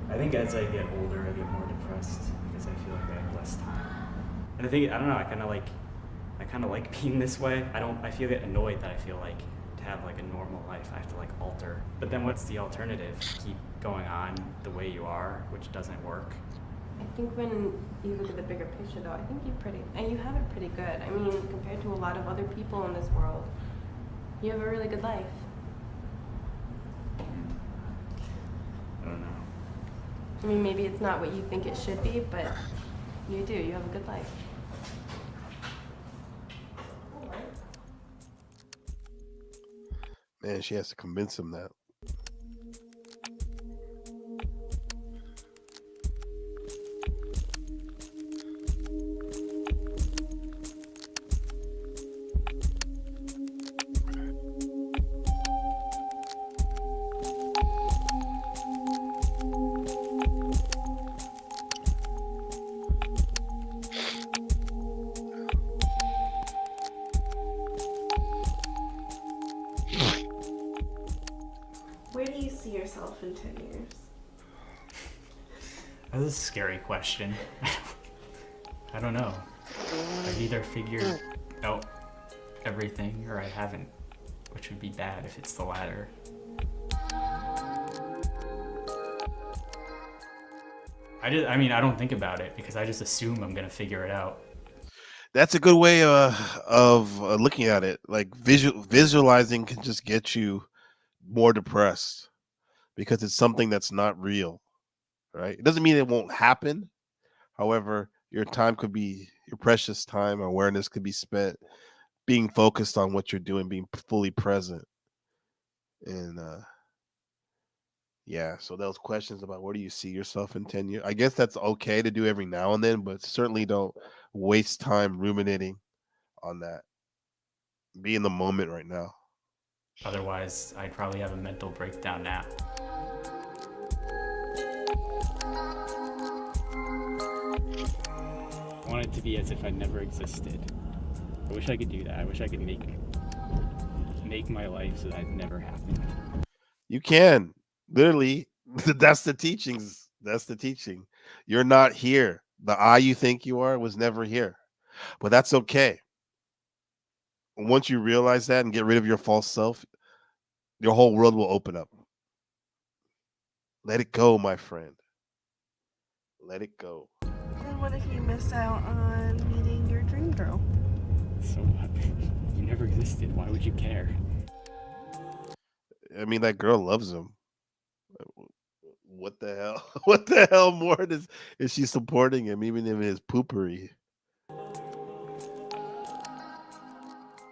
I think as I get older, I get more depressed because I feel like I have less time. And I think I don't know. I kind of like being this way. I feel get annoyed that I feel like to have like a normal life, I have to like alter. But then what's the alternative? Keep going on the way you are, which doesn't work. I think when you look at the bigger picture, though, I think you have it pretty good. I mean, compared to a lot of other people in this world, you have a really good life. I don't know. I mean, maybe it's not what you think it should be, but you do. You have a good life. Man, she has to convince him that. Where do you see yourself in 10 years? That's a scary question. I don't know. I've either figured out everything or I haven't, which would be bad if it's the latter. I don't think about it because I just assume I'm gonna figure it out. That's a good way of looking at it. Like visualizing can just get you more depressed because it's something that's not real, right? It doesn't mean it won't happen. However, your precious time, awareness could be spent being focused on what you're doing, being fully present. And yeah, so those questions about where do you see yourself in 10 years? I guess that's okay to do every now and then, but certainly don't waste time ruminating on that. Be in the moment right now. Otherwise, I'd probably have a mental breakdown now. I want it to be as if I never existed. I wish I could do that. I wish I could make my life so that it never happened. You can. Literally, that's the teachings. That's the teaching. You're not here. The I you think you are was never here. But that's okay. Once you realize that and get rid of your false self, your whole world will open up. Let it go, my friend. Let it go. And what if you miss out on meeting your dream girl? So what? You never existed. Why would you care? I mean, that girl loves him. What the hell? What the hell more is she supporting him, even in his poopery?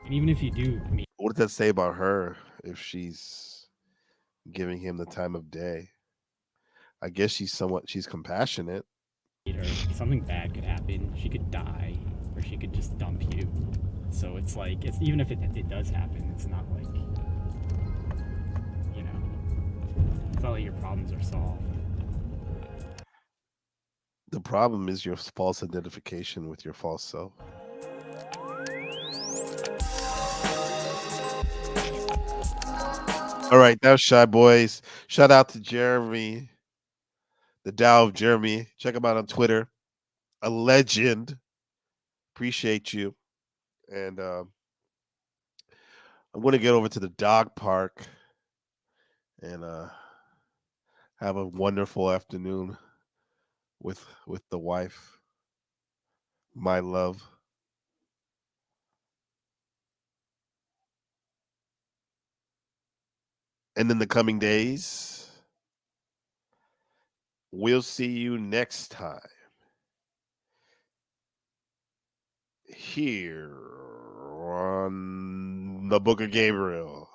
And even if you do meet, What does that say about her if she's giving him the time of day? I guess she's compassionate. her, something bad could happen. She could die, or she could just dump you. So it's like, even if it does happen, it's not like, it's not like your problems are solved. The problem is your false identification with your false self. All right, now Shy Boys. Shout out to Jeremy, the Tao of Jeremy. Check him out on Twitter. A legend. Appreciate you. And I'm going to get over to the dog park and have a wonderful afternoon with the wife, my love. And in the coming days, we'll see you next time here on the Book of Gabriel.